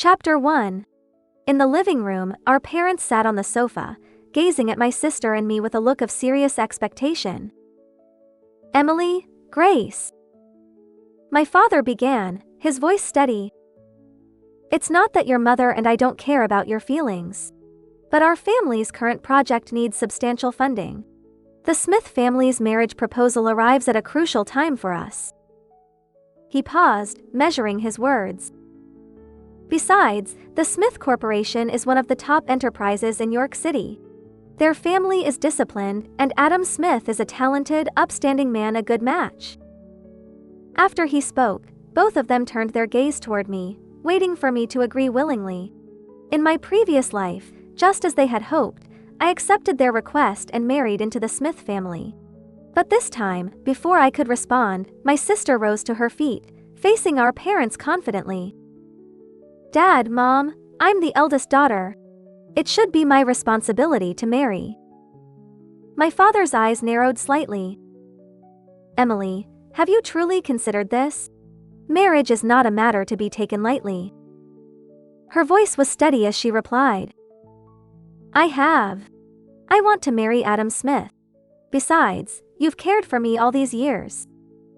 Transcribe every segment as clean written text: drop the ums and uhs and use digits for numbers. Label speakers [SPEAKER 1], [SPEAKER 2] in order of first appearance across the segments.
[SPEAKER 1] Chapter 1. In the living room, our parents sat on the sofa, gazing at my sister and me with a look of serious expectation. "Emily, Grace," my father began, his voice steady. "It's not that your mother and I don't care about your feelings. But our family's current project needs substantial funding. The Smith family's marriage proposal arrives at a crucial time for us." He paused, measuring his words. "Besides, the Smith Corporation is one of the top enterprises in York City. Their family is disciplined, and Adam Smith is a talented, upstanding man, a good match." After he spoke, both of them turned their gaze toward me, waiting for me to agree willingly. In my previous life, just as they had hoped, I accepted their request and married into the Smith family. But this time, before I could respond, my sister rose to her feet, facing our parents confidently. "Dad, Mom, I'm the eldest daughter. It should be my responsibility to marry." My father's eyes narrowed slightly. "Emily, have you truly considered this? Marriage is not a matter to be taken lightly." Her voice was steady as she replied. "I have. I want to marry Adam Smith. Besides, you've cared for me all these years.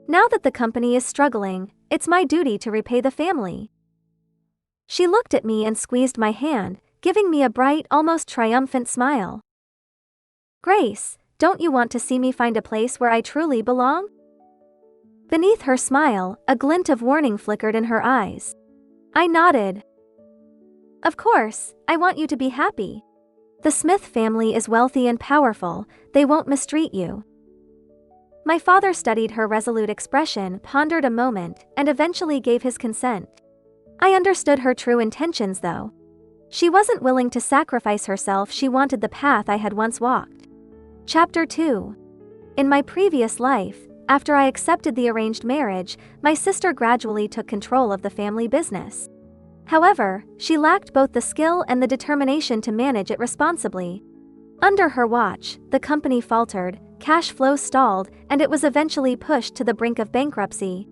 [SPEAKER 1] Now that the company is struggling, it's my duty to repay the family." She looked at me and squeezed my hand, giving me a bright, almost triumphant smile. "Grace, don't you want to see me find a place where I truly belong?" Beneath her smile, a glint of warning flickered in her eyes. I nodded. "Of course, I want you to be happy. The Smith family is wealthy and powerful, they won't mistreat you." My father studied her resolute expression, pondered a moment, and eventually gave his consent. I understood her true intentions though. She wasn't willing to sacrifice herself, she wanted the path I had once walked. Chapter 2. In my previous life, after I accepted the arranged marriage, my sister gradually took control of the family business. However, she lacked both the skill and the determination to manage it responsibly. Under her watch, the company faltered, cash flow stalled, and it was eventually pushed to the brink of bankruptcy.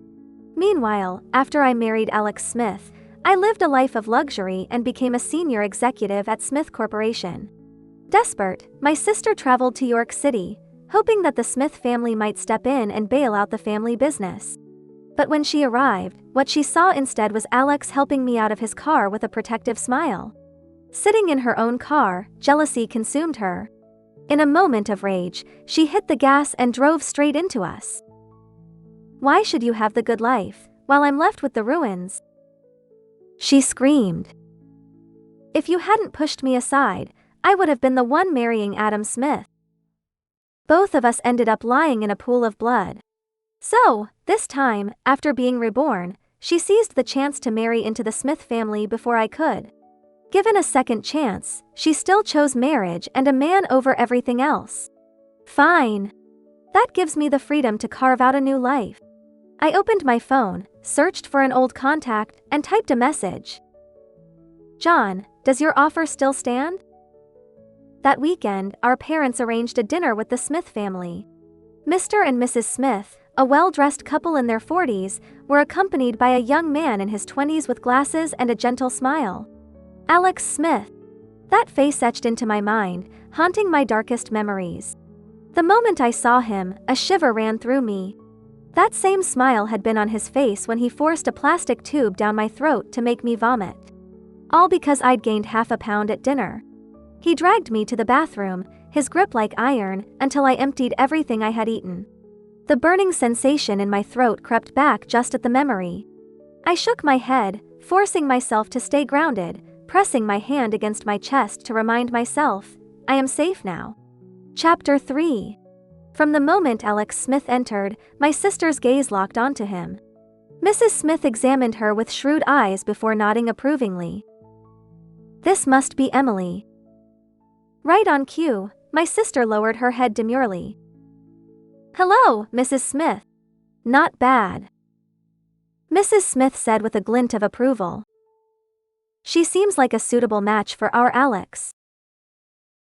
[SPEAKER 1] Meanwhile, after I married Alex Smith, I lived a life of luxury and became a senior executive at Smith Corporation. Desperate, my sister traveled to York City, hoping that the Smith family might step in and bail out the family business. But when she arrived, what she saw instead was Alex helping me out of his car with a protective smile. Sitting in her own car, jealousy consumed her. In a moment of rage, she hit the gas and drove straight into us. "Why should you have the good life, while I'm left with the ruins?" she screamed. "If you hadn't pushed me aside, I would have been the one marrying Adam Smith." Both of us ended up lying in a pool of blood. So, this time, after being reborn, she seized the chance to marry into the Smith family before I could. Given a second chance, she still chose marriage and a man over everything else. Fine. That gives me the freedom to carve out a new life. I opened my phone, searched for an old contact, and typed a message. "John, does your offer still stand?" That weekend, our parents arranged a dinner with the Smith family. Mr. and Mrs. Smith, a well-dressed couple in their 40s, were accompanied by a young man in his 20s with glasses and a gentle smile. Alex Smith. That face etched into my mind, haunting my darkest memories. The moment I saw him, a shiver ran through me. That same smile had been on his face when he forced a plastic tube down my throat to make me vomit. All because I'd gained half a pound at dinner. He dragged me to the bathroom, his grip like iron, until I emptied everything I had eaten. The burning sensation in my throat crept back just at the memory. I shook my head, forcing myself to stay grounded, pressing my hand against my chest to remind myself, I am safe now. Chapter 3. From the moment Alex Smith entered, my sister's gaze locked onto him. Mrs. Smith examined her with shrewd eyes before nodding approvingly. "This must be Emily." Right on cue, my sister lowered her head demurely. "Hello, Mrs. Smith. Not bad," Mrs. Smith said with a glint of approval. "She seems like a suitable match for our Alex."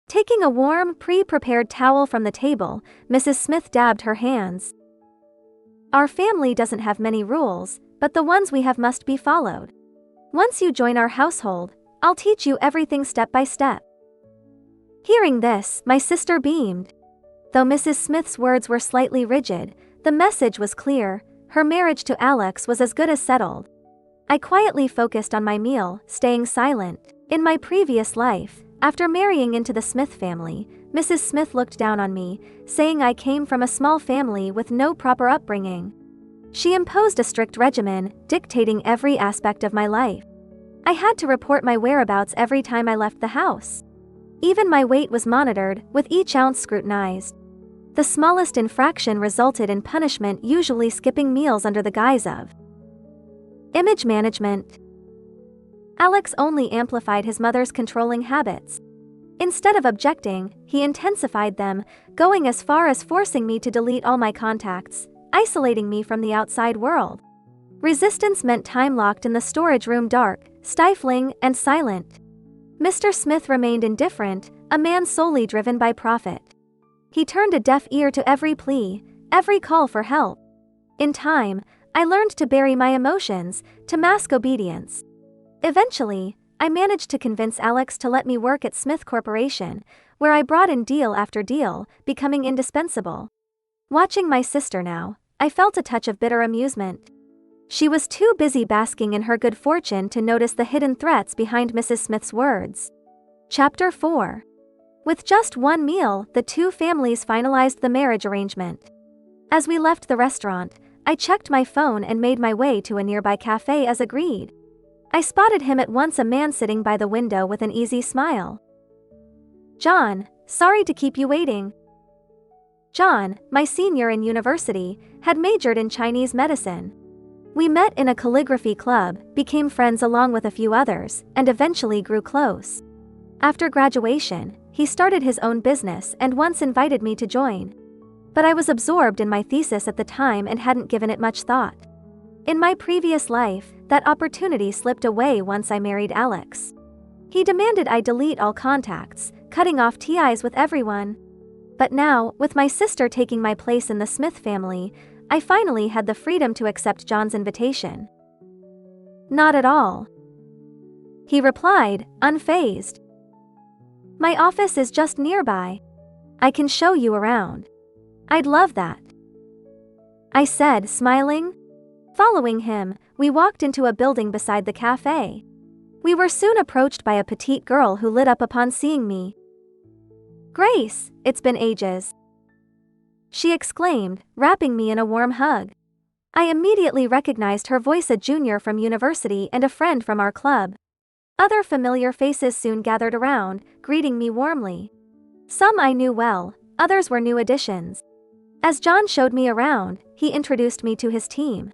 [SPEAKER 1] Taking a warm, pre-prepared towel from the table, Mrs. Smith dabbed her hands. "Our family doesn't have many rules, but the ones we have must be followed. Once you join our household, I'll teach you everything step by step." Hearing this, my sister beamed. Though Mrs. Smith's words were slightly rigid, the message was clear: her marriage to Alex was as good as settled. I quietly focused on my meal, staying silent. In my previous life, after marrying into the Smith family, Mrs. Smith looked down on me, saying I came from a small family with no proper upbringing. She imposed a strict regimen, dictating every aspect of my life. I had to report my whereabouts every time I left the house. Even my weight was monitored, with each ounce scrutinized. The smallest infraction resulted in punishment, usually skipping meals under the guise of image management. Alex only amplified his mother's controlling habits. Instead of objecting, he intensified them, going as far as forcing me to delete all my contacts, isolating me from the outside world. Resistance meant time locked in the storage room, dark, stifling, and silent. Mr. Smith remained indifferent, a man solely driven by profit. He turned a deaf ear to every plea, every call for help. In time, I learned to bury my emotions, to mask obedience. Eventually, I managed to convince Alex to let me work at Smith Corporation, where I brought in deal after deal, becoming indispensable. Watching my sister now, I felt a touch of bitter amusement. She was too busy basking in her good fortune to notice the hidden threats behind Mrs. Smith's words. Chapter 4. With just one meal, the two families finalized the marriage arrangement. As we left the restaurant, I checked my phone and made my way to a nearby cafe as agreed. I spotted him at once, a man sitting by the window with an easy smile. "John, sorry to keep you waiting." John, my senior in university, had majored in Chinese medicine. We met in a calligraphy club, became friends along with a few others, and eventually grew close. After graduation, he started his own business and once invited me to join. But I was absorbed in my thesis at the time and hadn't given it much thought. In my previous life, that opportunity slipped away once I married Alex. He demanded I delete all contacts, cutting off ties with everyone. But now, with my sister taking my place in the Smith family, I finally had the freedom to accept John's invitation. "Not at all," he replied, unfazed. "My office is just nearby. I can show you around." "I'd love that," I said, smiling. Following him, we walked into a building beside the cafe. We were soon approached by a petite girl who lit up upon seeing me. "Grace, it's been ages," she exclaimed, wrapping me in a warm hug. I immediately recognized her voice, a junior from university and a friend from our club. Other familiar faces soon gathered around, greeting me warmly. Some I knew well, others were new additions. As John showed me around, he introduced me to his team.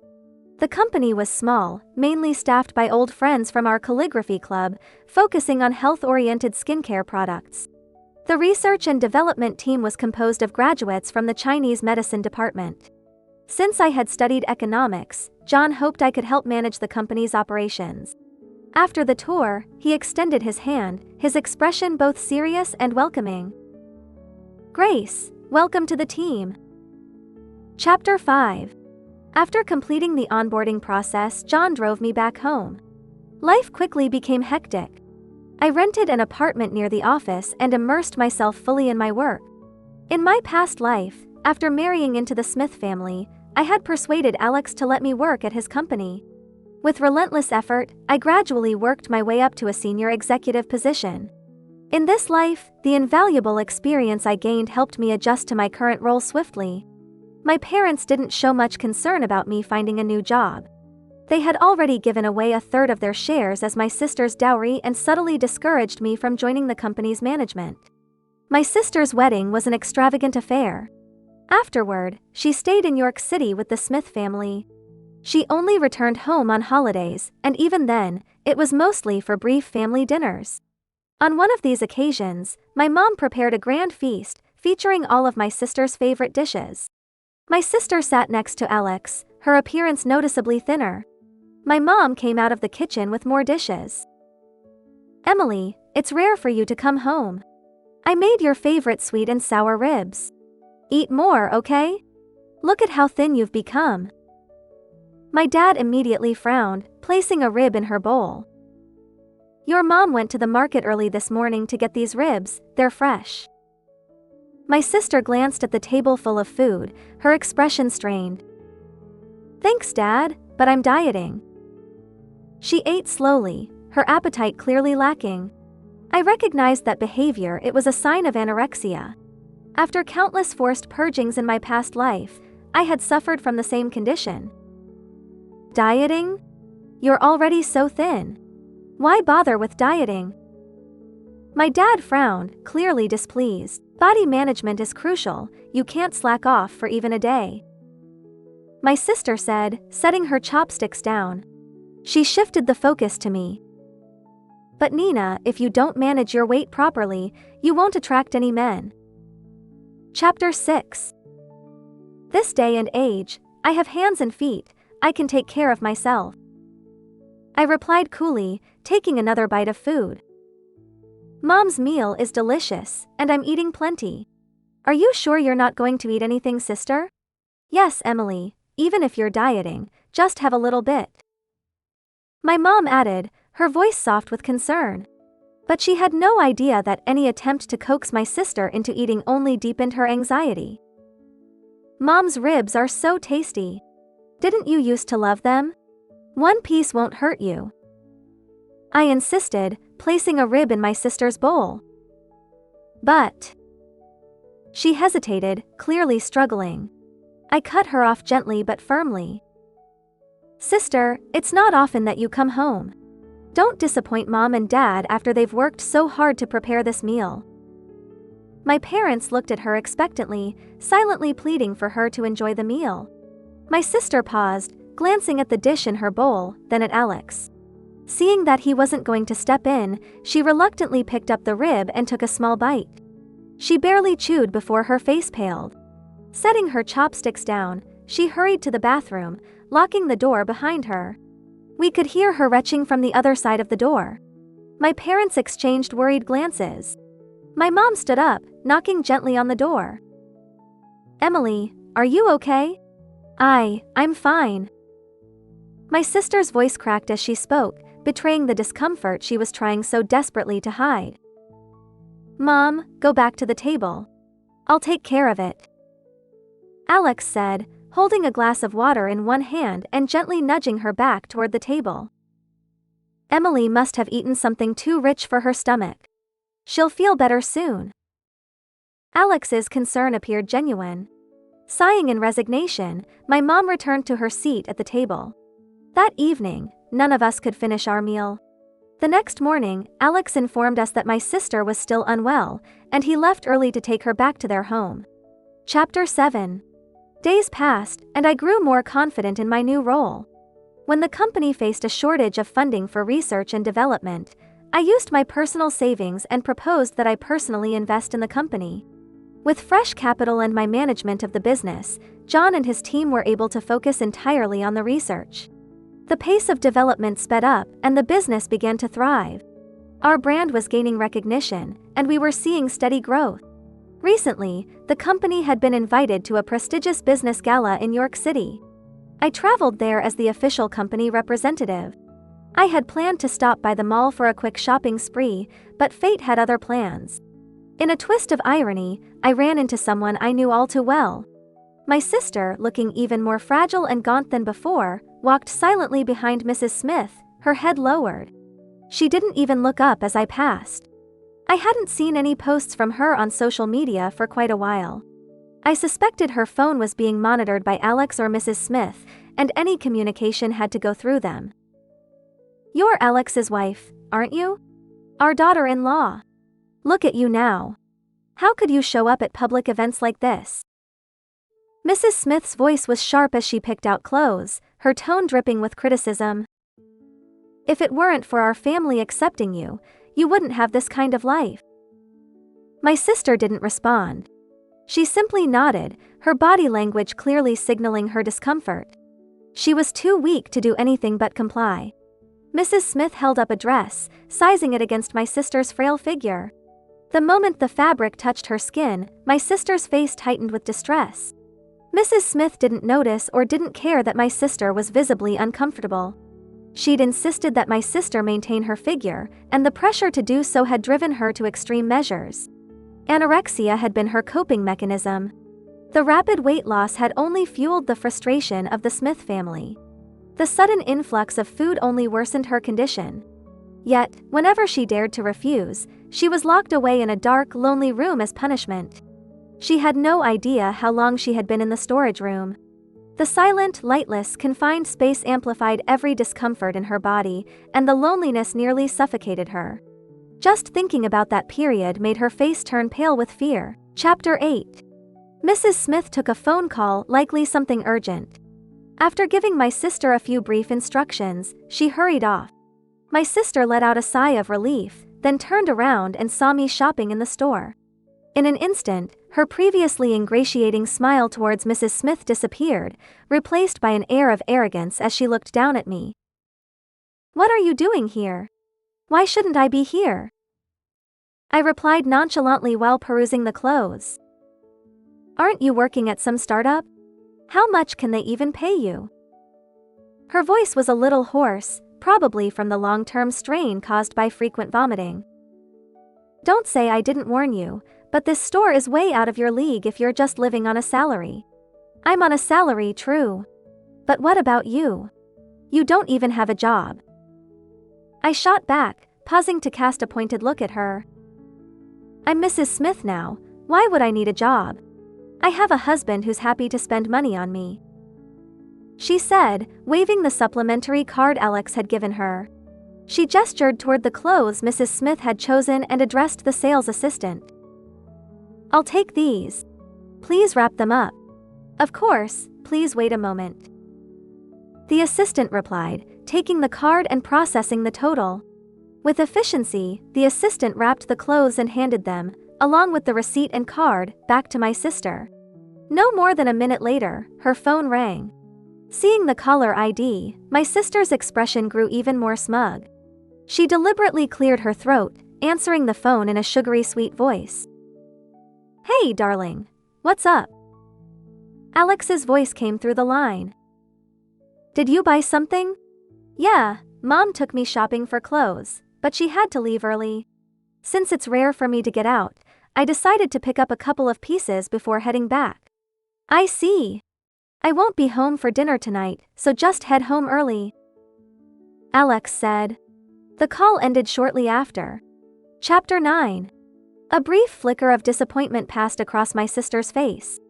[SPEAKER 1] The company was small, mainly staffed by old friends from our calligraphy club, focusing on health-oriented skincare products. The research and development team was composed of graduates from the Chinese medicine department. Since I had studied economics, John hoped I could help manage the company's operations. After the tour, he extended his hand, his expression both serious and welcoming. "Grace, welcome to the team." Chapter 5. After completing the onboarding process, John drove me back home. Life quickly became hectic. I rented an apartment near the office and immersed myself fully in my work. In my past life, after marrying into the Smith family, I had persuaded Alex to let me work at his company. With relentless effort, I gradually worked my way up to a senior executive position. In this life, the invaluable experience I gained helped me adjust to my current role swiftly. My parents didn't show much concern about me finding a new job. They had already given away a third of their shares as my sister's dowry and subtly discouraged me from joining the company's management. My sister's wedding was an extravagant affair. Afterward, she stayed in York City with the Smith family. She only returned home on holidays, and even then, it was mostly for brief family dinners. On one of these occasions, my mom prepared a grand feast, featuring all of my sister's favorite dishes. My sister sat next to Alex, her appearance noticeably thinner. My mom came out of the kitchen with more dishes. "Emily, it's rare for you to come home. I made your favorite sweet and sour ribs. Eat more, okay? Look at how thin you've become." My dad immediately frowned, placing a rib in her bowl. Your mom went to the market early this morning to get these ribs, they're fresh. My sister glanced at the table full of food, her expression strained. Thanks, Dad, but I'm dieting. She ate slowly, her appetite clearly lacking. I recognized that behavior, it was a sign of anorexia. After countless forced purgings in my past life, I had suffered from the same condition. Dieting? You're already so thin. Why bother with dieting? My dad frowned, clearly displeased. Body management is crucial, you can't slack off for even a day. My sister said, setting her chopsticks down. She shifted the focus to me. But Nina, if you don't manage your weight properly, you won't attract any men. Chapter 6. This day and age, I have hands and feet, I can take care of myself. I replied coolly, taking another bite of food. Mom's meal is delicious, and I'm eating plenty. Are you sure you're not going to eat anything, sister? Yes, Emily, even if you're dieting, just have a little bit. My mom added, her voice soft with concern. But she had no idea that any attempt to coax my sister into eating only deepened her anxiety. Mom's ribs are so tasty. Didn't you used to love them? One piece won't hurt you. I insisted, placing a rib in my sister's bowl. But she hesitated, clearly struggling. I cut her off gently but firmly. Sister, it's not often that you come home. Don't disappoint Mom and Dad after they've worked so hard to prepare this meal. My parents looked at her expectantly, silently pleading for her to enjoy the meal. My sister paused, glancing at the dish in her bowl, then at Alex. Seeing that he wasn't going to step in, she reluctantly picked up the rib and took a small bite. She barely chewed before her face paled. Setting her chopsticks down, she hurried to the bathroom, locking the door behind her. We could hear her retching from the other side of the door. My parents exchanged worried glances. My mom stood up, knocking gently on the door. Emily, are you okay? I'm fine. My sister's voice cracked as she spoke, betraying the discomfort she was trying so desperately to hide. Mom, go back to the table. I'll take care of it. Alex said, holding a glass of water in one hand and gently nudging her back toward the table. Emily must have eaten something too rich for her stomach. She'll feel better soon. Alex's concern appeared genuine. Sighing in resignation, my mom returned to her seat at the table. That evening, none of us could finish our meal. The next morning, Alex informed us that my sister was still unwell, and he left early to take her back to their home. Chapter 7. Days passed, and I grew more confident in my new role. When the company faced a shortage of funding for research and development, I used my personal savings and proposed that I personally invest in the company. With fresh capital and my management of the business, John and his team were able to focus entirely on the research. The pace of development sped up, and the business began to thrive. Our brand was gaining recognition, and we were seeing steady growth. Recently, the company had been invited to a prestigious business gala in York City. I traveled there as the official company representative. I had planned to stop by the mall for a quick shopping spree, but fate had other plans. In a twist of irony, I ran into someone I knew all too well. My sister, looking even more fragile and gaunt than before, walked silently behind Mrs. Smith, her head lowered. She didn't even look up as I passed. I hadn't seen any posts from her on social media for quite a while. I suspected her phone was being monitored by Alex or Mrs. Smith, and any communication had to go through them. You're Alex's wife, aren't you? Our daughter-in-law. Look at you now. How could you show up at public events like this? Mrs. Smith's voice was sharp as she picked out clothes, her tone dripping with criticism. If it weren't for our family accepting you, you wouldn't have this kind of life. My sister didn't respond. She simply nodded, her body language clearly signaling her discomfort. She was too weak to do anything but comply. Mrs. Smith held up a dress, sizing it against my sister's frail figure. The moment the fabric touched her skin, my sister's face tightened with distress. Mrs. Smith didn't notice or didn't care that my sister was visibly uncomfortable. She'd insisted that my sister maintain her figure, and the pressure to do so had driven her to extreme measures. Anorexia had been her coping mechanism. The rapid weight loss had only fueled the frustration of the Smith family. The sudden influx of food only worsened her condition. Yet, whenever she dared to refuse, she was locked away in a dark, lonely room as punishment. She had no idea how long she had been in the storage room. The silent, lightless, confined space amplified every discomfort in her body, and the loneliness nearly suffocated her. Just thinking about that period made her face turn pale with fear. Chapter 8. Mrs. Smith took a phone call, likely something urgent. After giving my sister a few brief instructions, she hurried off. My sister let out a sigh of relief, then turned around and saw me shopping in the store. In an instant, her previously ingratiating smile towards Mrs. Smith disappeared, replaced by an air of arrogance as she looked down at me. "What are you doing here? Why shouldn't I be here?" I replied nonchalantly while perusing the clothes. "Aren't you working at some startup? How much can they even pay you?" Her voice was a little hoarse, probably from the long-term strain caused by frequent vomiting. "Don't say I didn't warn you, but this store is way out of your league if you're just living on a salary. I'm on a salary, true. But what about you? You don't even have a job." I shot back, pausing to cast a pointed look at her. "I'm Mrs. Smith now, why would I need a job? I have a husband who's happy to spend money on me," she said, waving the supplementary card Alex had given her. She gestured toward the clothes Mrs. Smith had chosen and addressed the sales assistant. "I'll take these. Please wrap them up." "Of course, please wait a moment," the assistant replied, taking the card and processing the total. With efficiency, the assistant wrapped the clothes and handed them, along with the receipt and card, back to my sister. No more than a minute later, her phone rang. Seeing the caller ID, my sister's expression grew even more smug. She deliberately cleared her throat, answering the phone in a sugary sweet voice. "Hey, darling. What's up?" Alex's voice came through the line. "Did you buy something?" "Yeah, Mom took me shopping for clothes, but she had to leave early. Since it's rare for me to get out, I decided to pick up a couple of pieces before heading back." "I see. I won't be home for dinner tonight, so just head home early," Alex said. The call ended shortly after. Chapter 9. A brief flicker of disappointment passed across my sister's face.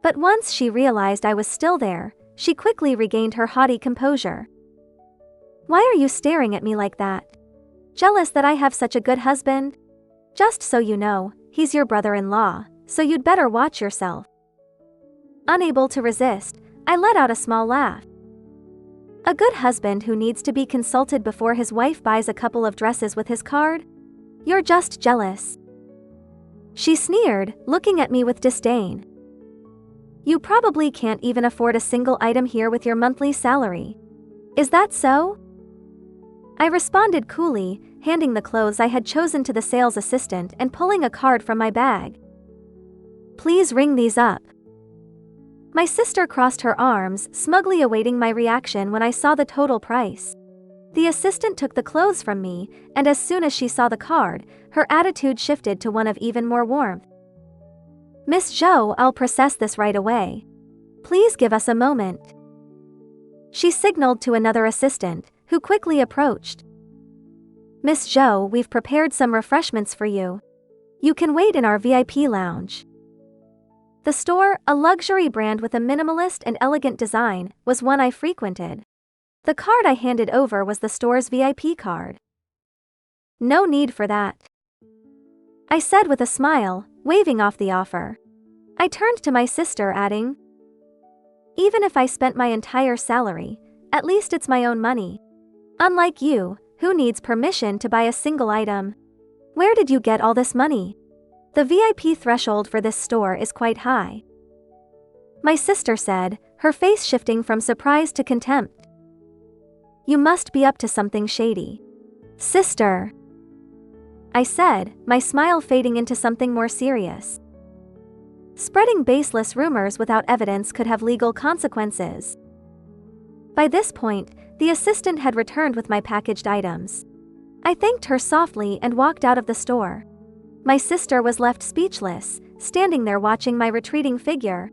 [SPEAKER 1] But once she realized I was still there, she quickly regained her haughty composure. "Why are you staring at me like that? Jealous that I have such a good husband? Just so you know, he's your brother-in-law, so you'd better watch yourself." Unable to resist, I let out a small laugh. A good husband who needs to be consulted before his wife buys a couple of dresses with his card? You're just jealous, she sneered, looking at me with disdain. "You probably can't even afford a single item here with your monthly salary. Is that so?" I responded coolly, handing the clothes I had chosen to the sales assistant and pulling a card from my bag. "Please ring these up." My sister crossed her arms, smugly awaiting my reaction when I saw the total price. The assistant took the clothes from me, and as soon as she saw the card, her attitude shifted to one of even more warmth. "Miss Zhou, I'll process this right away. Please give us a moment," she signaled to another assistant, who quickly approached. "Miss Zhou, we've prepared some refreshments for you. You can wait in our VIP lounge." The store, a luxury brand with a minimalist and elegant design, was one I frequented. The card I handed over was the store's VIP card. "No need for that," I said with a smile, waving off the offer. I turned to my sister, adding, "Even if I spent my entire salary, at least it's my own money. Unlike you, who needs permission to buy a single item. Where did you get all this money? The VIP threshold for this store is quite high," my sister said, her face shifting from surprise to contempt. "You must be up to something shady, sister," I said, my smile fading into something more serious. Spreading baseless rumors without evidence could have legal consequences. By this point, the assistant had returned with my packaged items. I thanked her softly and walked out of the store. My sister was left speechless, standing there watching my retreating figure.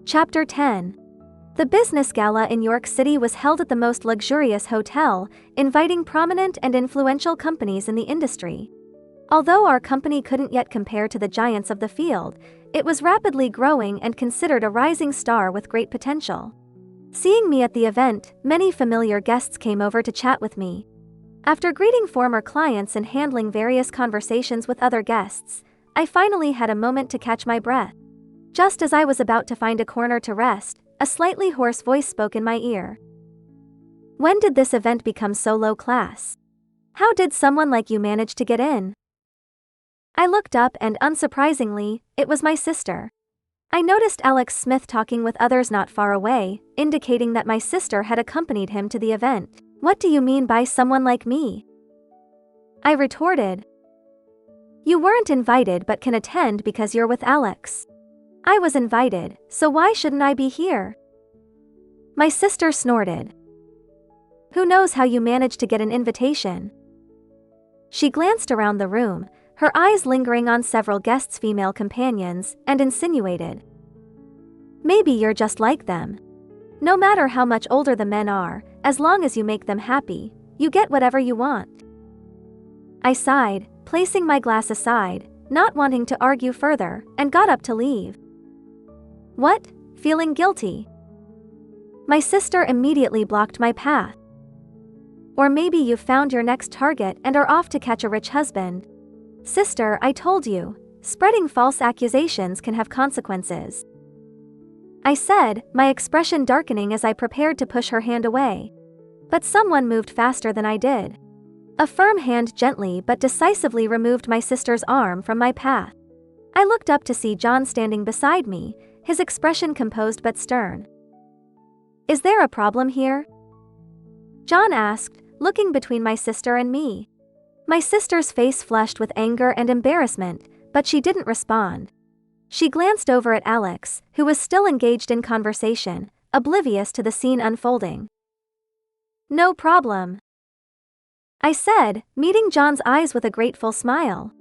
[SPEAKER 1] Chapter 10. The business gala in York City was held at the most luxurious hotel, inviting prominent and influential companies in the industry. Although our company couldn't yet compare to the giants of the field, it was rapidly growing and considered a rising star with great potential. Seeing me at the event, many familiar guests came over to chat with me. After greeting former clients and handling various conversations with other guests, I finally had a moment to catch my breath. Just as I was about to find a corner to rest, a slightly hoarse voice spoke in my ear. "When did this event become so low class? How did someone like you manage to get in?" I looked up and, unsurprisingly, it was my sister. I noticed Alex Smith talking with others not far away, indicating that my sister had accompanied him to the event. "What do you mean by someone like me?" I retorted. "You weren't invited but can attend because you're with Alex." "I was invited, so why shouldn't I be here?" My sister snorted. "Who knows how you managed to get an invitation?" She glanced around the room, her eyes lingering on several guests' female companions, and insinuated, "Maybe you're just like them. No matter how much older the men are, as long as you make them happy, you get whatever you want." I sighed, placing my glass aside, not wanting to argue further, and got up to leave. "What? Feeling guilty?" My sister immediately blocked my path. "Or maybe you've found your next target and are off to catch a rich husband." "Sister, I told you, spreading false accusations can have consequences," I said, my expression darkening as I prepared to push her hand away. But someone moved faster than I did. A firm hand gently but decisively removed my sister's arm from my path. I looked up to see John standing beside me, his expression composed but stern. "Is there a problem here?" John asked, looking between my sister and me. My sister's face flushed with anger and embarrassment, but she didn't respond. She glanced over at Alex, who was still engaged in conversation, oblivious to the scene unfolding. "No problem," I said, meeting John's eyes with a grateful smile.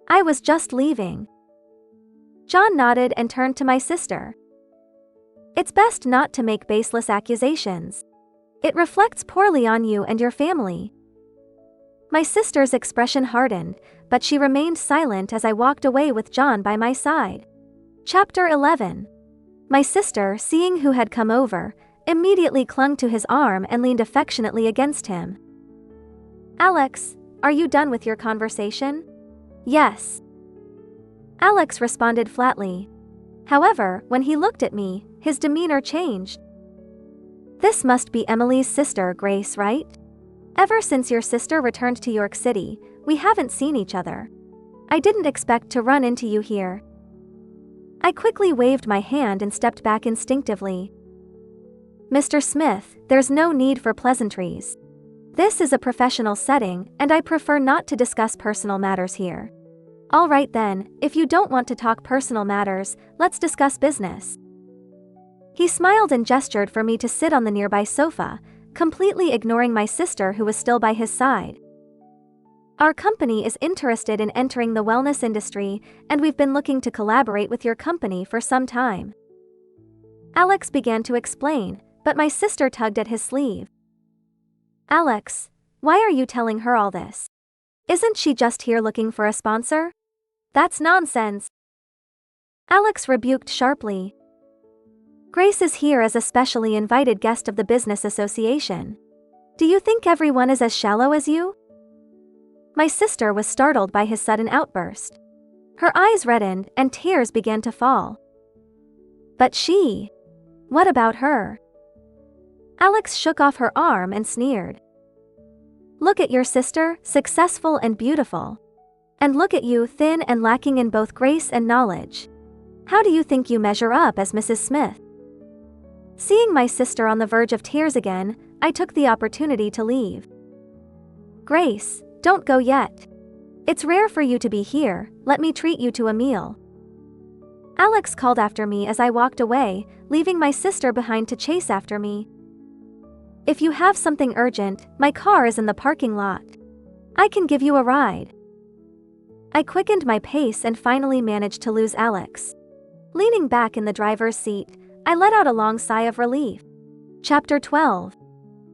[SPEAKER 1] "I was just leaving." John nodded and turned to my sister. "It's best not to make baseless accusations. It reflects poorly on you and your family." My sister's expression hardened, but she remained silent as I walked away with John by my side. Chapter 11. My sister, seeing who had come over, immediately clung to his arm and leaned affectionately against him. "Alex, are you done with your conversation?" "Yes," Alex responded flatly. However, when he looked at me, his demeanor changed. "This must be Emily's sister, Grace, right? Ever since your sister returned to York City, we haven't seen each other. I didn't expect to run into you here." I quickly waved my hand and stepped back instinctively. "Mr. Smith, there's no need for pleasantries. This is a professional setting, and I prefer not to discuss personal matters here." "All right then, if you don't want to talk personal matters, let's discuss business." He smiled and gestured for me to sit on the nearby sofa, completely ignoring my sister who was still by his side. "Our company is interested in entering the wellness industry, and we've been looking to collaborate with your company for some time." Alex began to explain, but my sister tugged at his sleeve. "Alex, why are you telling her all this? Isn't she just here looking for a sponsor?" "That's nonsense," Alex rebuked sharply. "Grace is here as a specially invited guest of the business association. Do you think everyone is as shallow as you?" My sister was startled by his sudden outburst. Her eyes reddened and tears began to fall. "But she? What about her?" Alex shook off her arm and sneered. "Look at your sister, successful and beautiful. And look at you, thin and lacking in both grace and knowledge. How do you think you measure up as Mrs. Smith?" Seeing my sister on the verge of tears again, I took the opportunity to leave. "Grace, don't go yet. It's rare for you to be here, let me treat you to a meal." Alex called after me as I walked away, leaving my sister behind to chase after me. If you have something urgent, my car is in the parking lot. I can give you a ride. I quickened my pace and finally managed to lose Alex. Leaning back in the driver's seat, I let out a long sigh of relief. Chapter 12.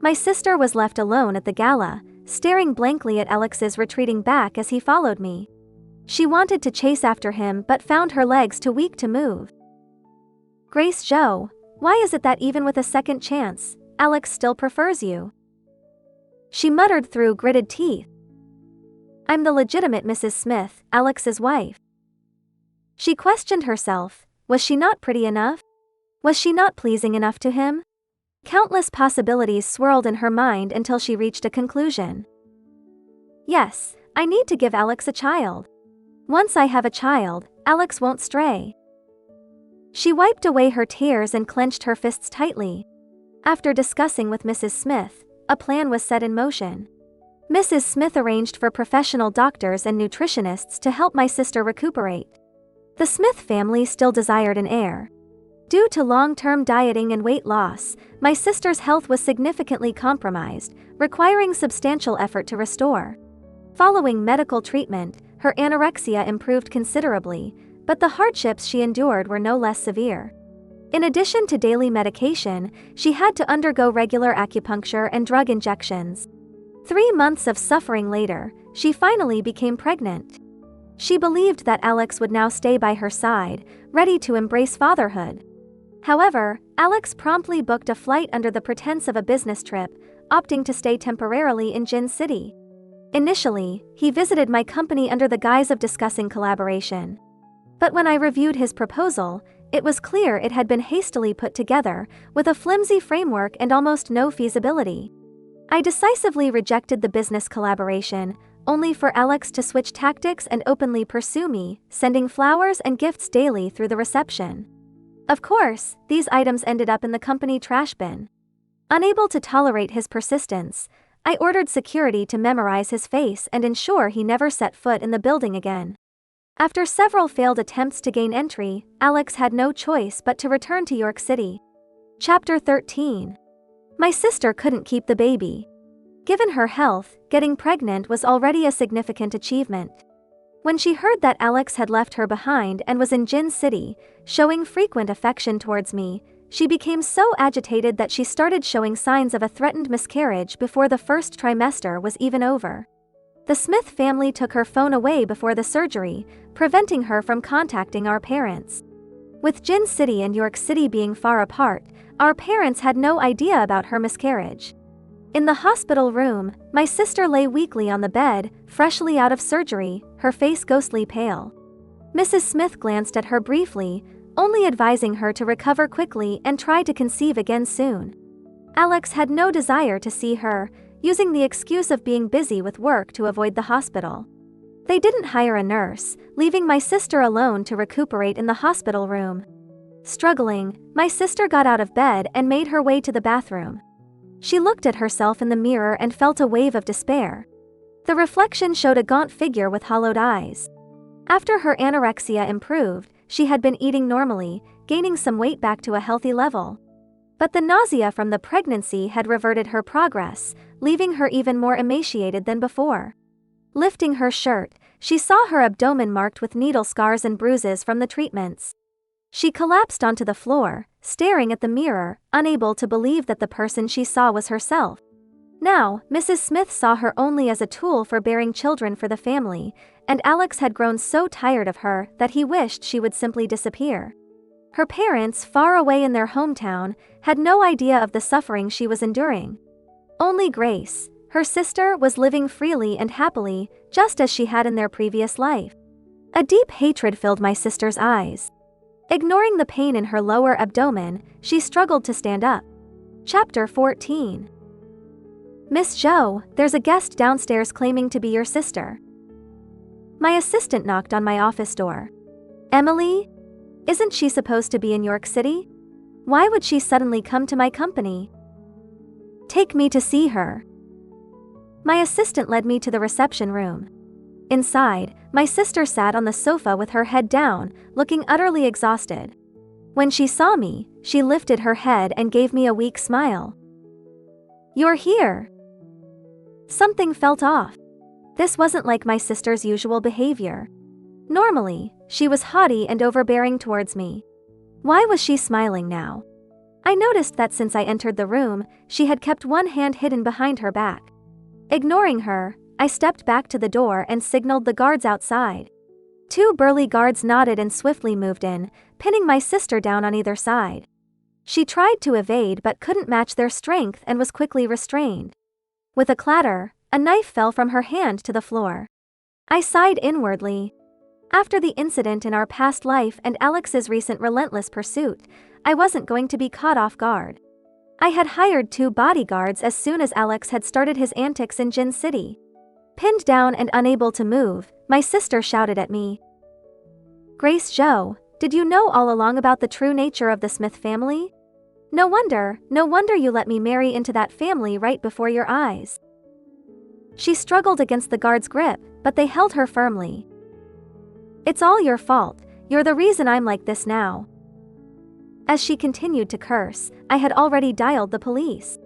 [SPEAKER 1] My sister was left alone at the gala, staring blankly at Alex's retreating back as he followed me. She wanted to chase after him but found her legs too weak to move. Grace Joe, why is it that even with a second chance, Alex still prefers you? She muttered through gritted teeth. I'm the legitimate Mrs. Smith, Alex's wife. She questioned herself. Was she not pretty enough? Was she not pleasing enough to him? Countless possibilities swirled in her mind until she reached a conclusion. Yes, I need to give Alex a child. Once I have a child, Alex won't stray. She wiped away her tears and clenched her fists tightly. After discussing with Mrs. Smith, a plan was set in motion. Mrs. Smith arranged for professional doctors and nutritionists to help my sister recuperate. The Smith family still desired an heir. Due to long-term dieting and weight loss, my sister's health was significantly compromised, requiring substantial effort to restore. Following medical treatment, her anorexia improved considerably, but the hardships she endured were no less severe. In addition to daily medication, she had to undergo regular acupuncture and drug injections. 3 months of suffering later, she finally became pregnant. She believed that Alex would now stay by her side, ready to embrace fatherhood. However, Alex promptly booked a flight under the pretense of a business trip, opting to stay temporarily in Gin City. Initially, he visited my company under the guise of discussing collaboration. But when I reviewed his proposal, it was clear it had been hastily put together, with a flimsy framework and almost no feasibility. I decisively rejected the business collaboration, only for Alex to switch tactics and openly pursue me, sending flowers and gifts daily through the reception. Of course, these items ended up in the company trash bin. Unable to tolerate his persistence, I ordered security to memorize his face and ensure he never set foot in the building again. After several failed attempts to gain entry, Alex had no choice but to return to York City. Chapter 13. My sister couldn't keep the baby. Given her health, getting pregnant was already a significant achievement. When she heard that Alex had left her behind and was in Gin City, showing frequent affection towards me, she became so agitated that she started showing signs of a threatened miscarriage before the first trimester was even over. The Smith family took her phone away before the surgery, preventing her from contacting our parents. With Gin City and York City being far apart, our parents had no idea about her miscarriage. In the hospital room, my sister lay weakly on the bed, freshly out of surgery, her face ghostly pale. Mrs. Smith glanced at her briefly, only advising her to recover quickly and try to conceive again soon. Alex had no desire to see her, using the excuse of being busy with work to avoid the hospital. They didn't hire a nurse, leaving my sister alone to recuperate in the hospital room. Struggling, my sister got out of bed and made her way to the bathroom. She looked at herself in the mirror and felt a wave of despair. The reflection showed a gaunt figure with hollowed eyes. After her anorexia improved, she had been eating normally, gaining some weight back to a healthy level. But the nausea from the pregnancy had reverted her progress, leaving her even more emaciated than before. Lifting her shirt, she saw her abdomen marked with needle scars and bruises from the treatments. She collapsed onto the floor, staring at the mirror, unable to believe that the person she saw was herself. Now, Mrs. Smith saw her only as a tool for bearing children for the family, and Alex had grown so tired of her that he wished she would simply disappear. Her parents, far away in their hometown, had no idea of the suffering she was enduring. Only Grace, her sister, was living freely and happily, just as she had in their previous life. A deep hatred filled my sister's eyes. Ignoring the pain in her lower abdomen, she struggled to stand up. Chapter 14. Miss Joe, there's a guest downstairs claiming to be your sister. My assistant knocked on my office door. Emily? Isn't she supposed to be in York City? Why would she suddenly come to my company? Take me to see her. My assistant led me to the reception room. Inside, My sister sat on the sofa with her head down, looking utterly exhausted. When she saw me, she lifted her head and gave me a weak smile. "You're here." Something felt off. This wasn't like my sister's usual behavior. Normally, she was haughty and overbearing towards me. Why was she smiling now? I noticed that since I entered the room, she had kept one hand hidden behind her back. Ignoring her, I stepped back to the door and signaled the guards outside. 2 burly guards nodded and swiftly moved in, pinning my sister down on either side. She tried to evade but couldn't match their strength and was quickly restrained. With a clatter, a knife fell from her hand to the floor. I sighed inwardly. After the incident in our past life and Alex's recent relentless pursuit, I wasn't going to be caught off guard. I had hired 2 bodyguards as soon as Alex had started his antics in Jin City. Pinned down and unable to move, my sister shouted at me. "Grace Joe, did you know all along about the true nature of the Smith family? No wonder you let me marry into that family right before your eyes." She struggled against the guard's grip, but they held her firmly. "It's all your fault, you're the reason I'm like this now." As she continued to curse, I had already dialed the police.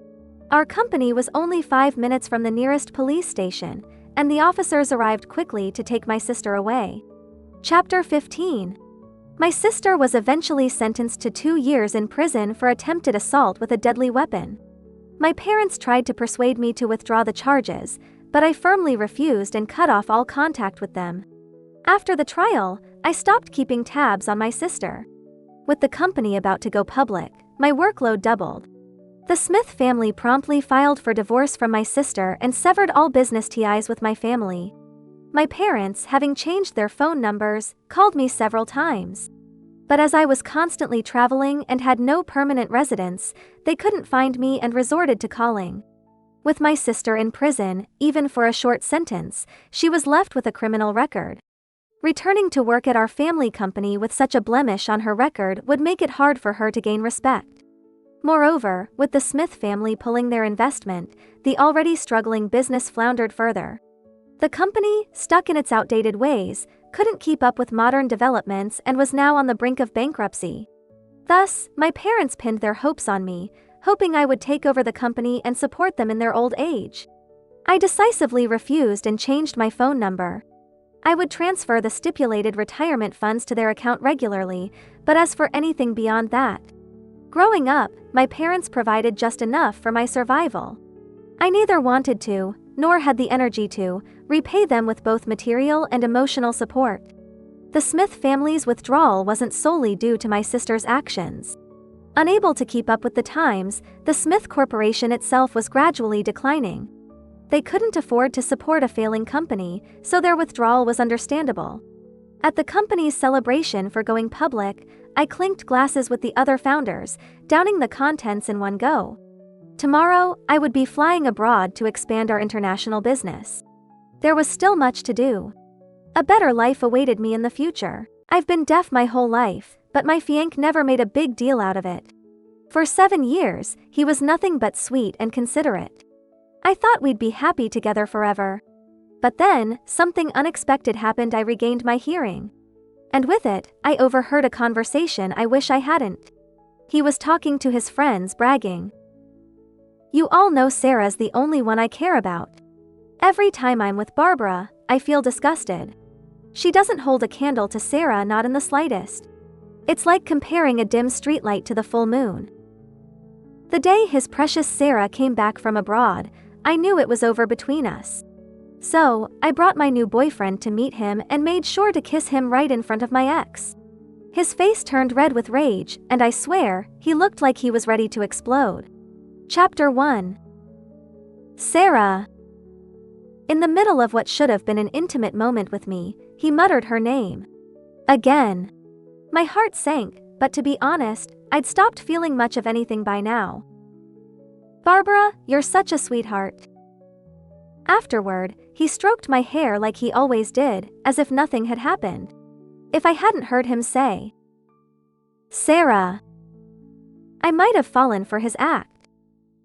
[SPEAKER 1] Our company was only 5 minutes from the nearest police station, and the officers arrived quickly to take my sister away. Chapter 15. My sister was eventually sentenced to 2 years in prison for attempted assault with a deadly weapon. My parents tried to persuade me to withdraw the charges, but I firmly refused and cut off all contact with them. After the trial, I stopped keeping tabs on my sister. With the company about to go public, my workload doubled. The Smith family promptly filed for divorce from my sister and severed all business ties with my family. My parents, having changed their phone numbers, called me several times. But as I was constantly traveling and had no permanent residence, they couldn't find me and resorted to calling. With my sister in prison, even for a short sentence, she was left with a criminal record. Returning to work at our family company with such a blemish on her record would make it hard for her to gain respect. Moreover, with the Smith family pulling their investment, the already struggling business floundered further. The company, stuck in its outdated ways, couldn't keep up with modern developments and was now on the brink of bankruptcy. Thus, my parents pinned their hopes on me, hoping I would take over the company and support them in their old age. I decisively refused and changed my phone number. I would transfer the stipulated retirement funds to their account regularly, but as for anything beyond that. Growing up, my parents provided just enough for my survival. I neither wanted to, nor had the energy to, repay them with both material and emotional support. The Smith family's withdrawal wasn't solely due to my sister's actions. Unable to keep up with the times, the Smith Corporation itself was gradually declining. They couldn't afford to support a failing company, so their withdrawal was understandable. At the company's celebration for going public, I clinked glasses with the other founders, downing the contents in one go. Tomorrow, I would be flying abroad to expand our international business. There was still much to do. A better life awaited me in the future. I've been deaf my whole life, but my fiancé never made a big deal out of it. For 7 years, he was nothing but sweet and considerate. I thought we'd be happy together forever. But then, something unexpected happened. I regained my hearing. And with it, I overheard a conversation I wish I hadn't. He was talking to his friends, bragging. "You all know Sarah's the only one I care about. Every time I'm with Barbara, I feel disgusted. She doesn't hold a candle to Sarah, not in the slightest. It's like comparing a dim streetlight to the full moon." The day his precious Sarah came back from abroad, I knew it was over between us. So, I brought my new boyfriend to meet him and made sure to kiss him right in front of my ex. His face turned red with rage, and I swear, he looked like he was ready to explode. Chapter 1. Sarah. In the middle of what should have been an intimate moment with me, he muttered her name. Again. My heart sank, but to be honest, I'd stopped feeling much of anything by now. "Barbara, you're such a sweetheart." Afterward, he stroked my hair like he always did, as if nothing had happened. If I hadn't heard him say, "Sarah," I might have fallen for his act.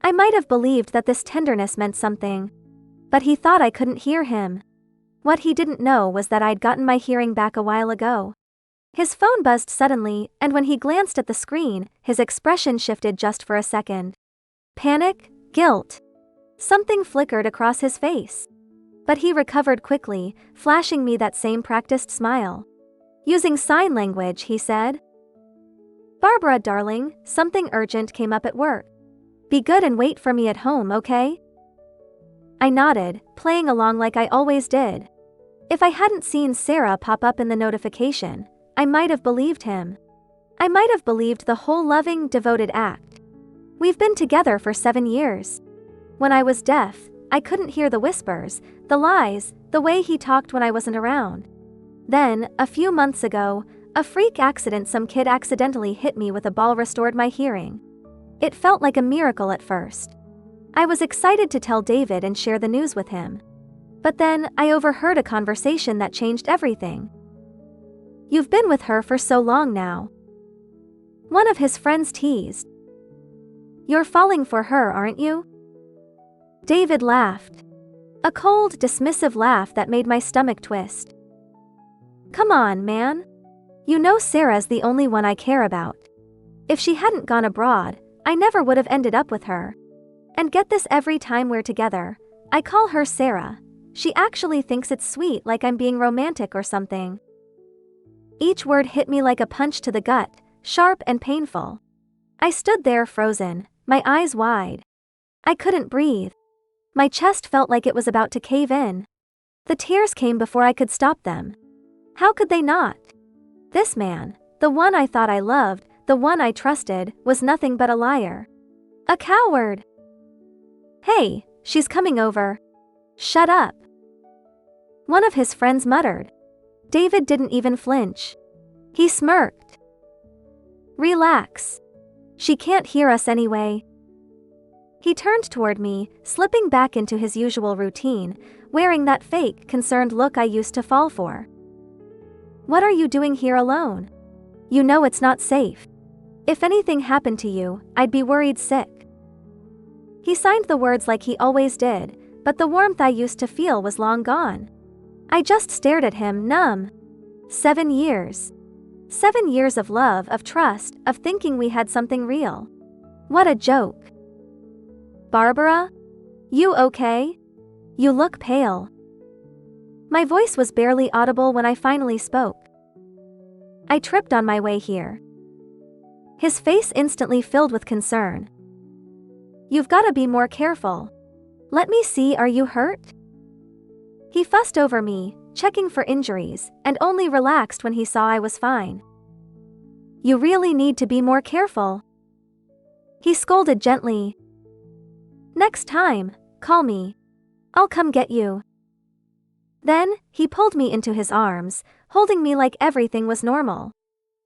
[SPEAKER 1] I might have believed that this tenderness meant something. But he thought I couldn't hear him. What he didn't know was that I'd gotten my hearing back a while ago. His phone buzzed suddenly, and when he glanced at the screen, his expression shifted just for a second. Panic? Guilt? Something flickered across his face. But he recovered quickly, flashing me that same practiced smile. Using sign language, he said, "Barbara, darling, something urgent came up at work. Be good and wait for me at home, okay?" I nodded, playing along like I always did. If I hadn't seen Sarah pop up in the notification, I might have believed him. I might have believed the whole loving, devoted act. We've been together for 7 years. When I was deaf, I couldn't hear the whispers, the lies, the way he talked when I wasn't around. Then, a few months ago, a freak accident, some kid accidentally hit me with a ball, restored my hearing. It felt like a miracle at first. I was excited to tell David and share the news with him. But then, I overheard a conversation that changed everything. "You've been with her for so long now," one of his friends teased. "You're falling for her, aren't you?" David laughed. A cold, dismissive laugh that made my stomach twist. "Come on, man. You know Sarah's the only one I care about. If she hadn't gone abroad, I never would have ended up with her. And get this, every time we're together, I call her Sarah. She actually thinks it's sweet, like I'm being romantic or something." Each word hit me like a punch to the gut, sharp and painful. I stood there frozen, my eyes wide. I couldn't breathe. My chest felt like it was about to cave in. The tears came before I could stop them. How could they not? This man, the one I thought I loved, the one I trusted, was nothing but a liar. A coward. "Hey, she's coming over." "Shut up," one of his friends muttered. David didn't even flinch. He smirked. "Relax. She can't hear us anyway." He turned toward me, slipping back into his usual routine, wearing that fake, concerned look I used to fall for. "What are you doing here alone? You know it's not safe. If anything happened to you, I'd be worried sick." He signed the words like he always did, but the warmth I used to feel was long gone. I just stared at him, numb. 7 years. 7 years of love, of trust, of thinking we had something real. What a joke. "Barbara? You okay? You look pale." My voice was barely audible when I finally spoke. "I tripped on my way here." His face instantly filled with concern. "You've gotta be more careful. Let me see, are you hurt?" He fussed over me, checking for injuries, and only relaxed when he saw I was fine. "You really need to be more careful," he scolded gently. "Next time, call me. I'll come get you." Then, he pulled me into his arms, holding me like everything was normal.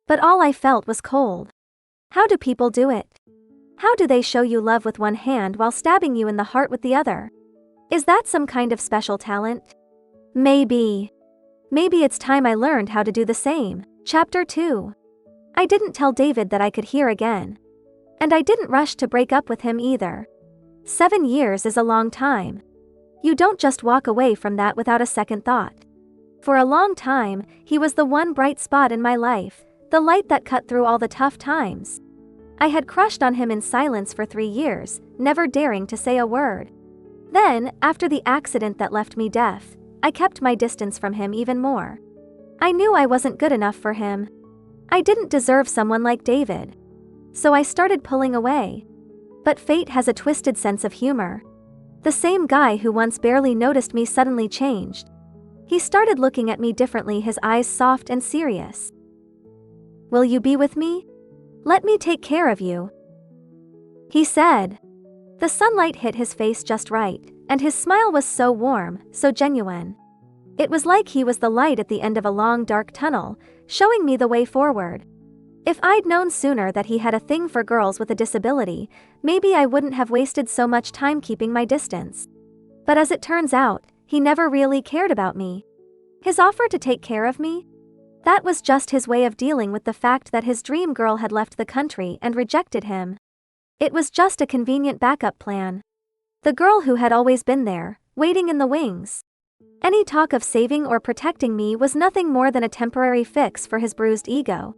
[SPEAKER 1] But all I felt was cold. How do people do it? How do they show you love with one hand while stabbing you in the heart with the other? Is that some kind of special talent? Maybe. Maybe it's time I learned how to do the same. Chapter 2. I didn't tell David that I could hear again. And I didn't rush to break up with him either. 7 years is a long time. You don't just walk away from that without a second thought. For a long time, he was the one bright spot in my life, the light that cut through all the tough times. I had crushed on him in silence for 3 years, never daring to say a word. Then, after the accident that left me deaf, I kept my distance from him even more. I knew I wasn't good enough for him. I didn't deserve someone like David. So I started pulling away. But fate has a twisted sense of humor. The same guy who once barely noticed me suddenly changed. He started looking at me differently, his eyes soft and serious. "Will you be with me? Let me take care of you," he said. The sunlight hit his face just right, and his smile was so warm, so genuine. It was like he was the light at the end of a long dark tunnel, showing me the way forward. If I'd known sooner that he had a thing for girls with a disability, maybe I wouldn't have wasted so much time keeping my distance. But as it turns out, he never really cared about me. His offer to take care of me? That was just his way of dealing with the fact that his dream girl had left the country and rejected him. It was just a convenient backup plan. The girl who had always been there, waiting in the wings. Any talk of saving or protecting me was nothing more than a temporary fix for his bruised ego.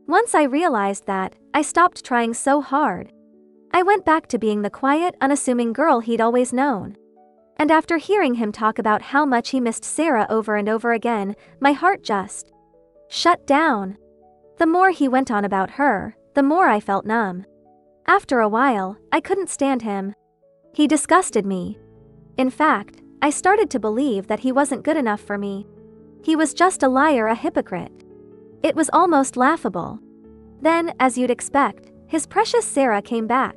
[SPEAKER 1] Once I realized that, I stopped trying so hard. I went back to being the quiet, unassuming girl he'd always known. And after hearing him talk about how much he missed Sarah over and over again, my heart just shut down. The more he went on about her, the more I felt numb. After a while, I couldn't stand him. He disgusted me. In fact, I started to believe that he wasn't good enough for me. He was just a liar, a hypocrite. It was almost laughable. Then, as you'd expect, his precious Sarah came back.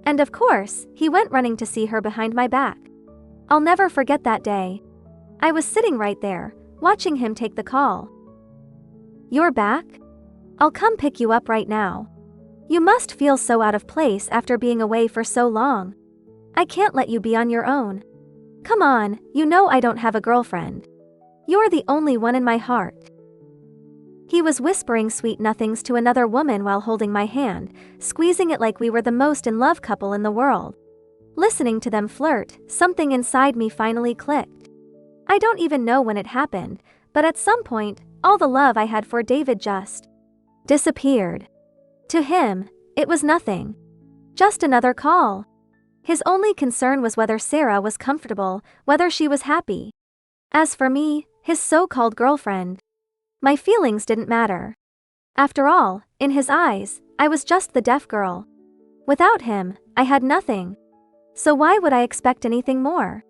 [SPEAKER 1] And of course, he went running to see her behind my back. I'll never forget that day. I was sitting right there, watching him take the call. "You're back? I'll come pick you up right now. You must feel so out of place after being away for so long. I can't let you be on your own. Come on, you know I don't have a girlfriend. You're the only one in my heart." He was whispering sweet nothings to another woman while holding my hand, squeezing it like we were the most in love couple in the world. Listening to them flirt, something inside me finally clicked. I don't even know when it happened, but at some point, all the love I had for David just disappeared. To him, it was nothing. Just another call. His only concern was whether Sarah was comfortable, whether she was happy. As for me, his so-called girlfriend, my feelings didn't matter. After all, in his eyes, I was just the deaf girl. Without him, I had nothing. So why would I expect anything more?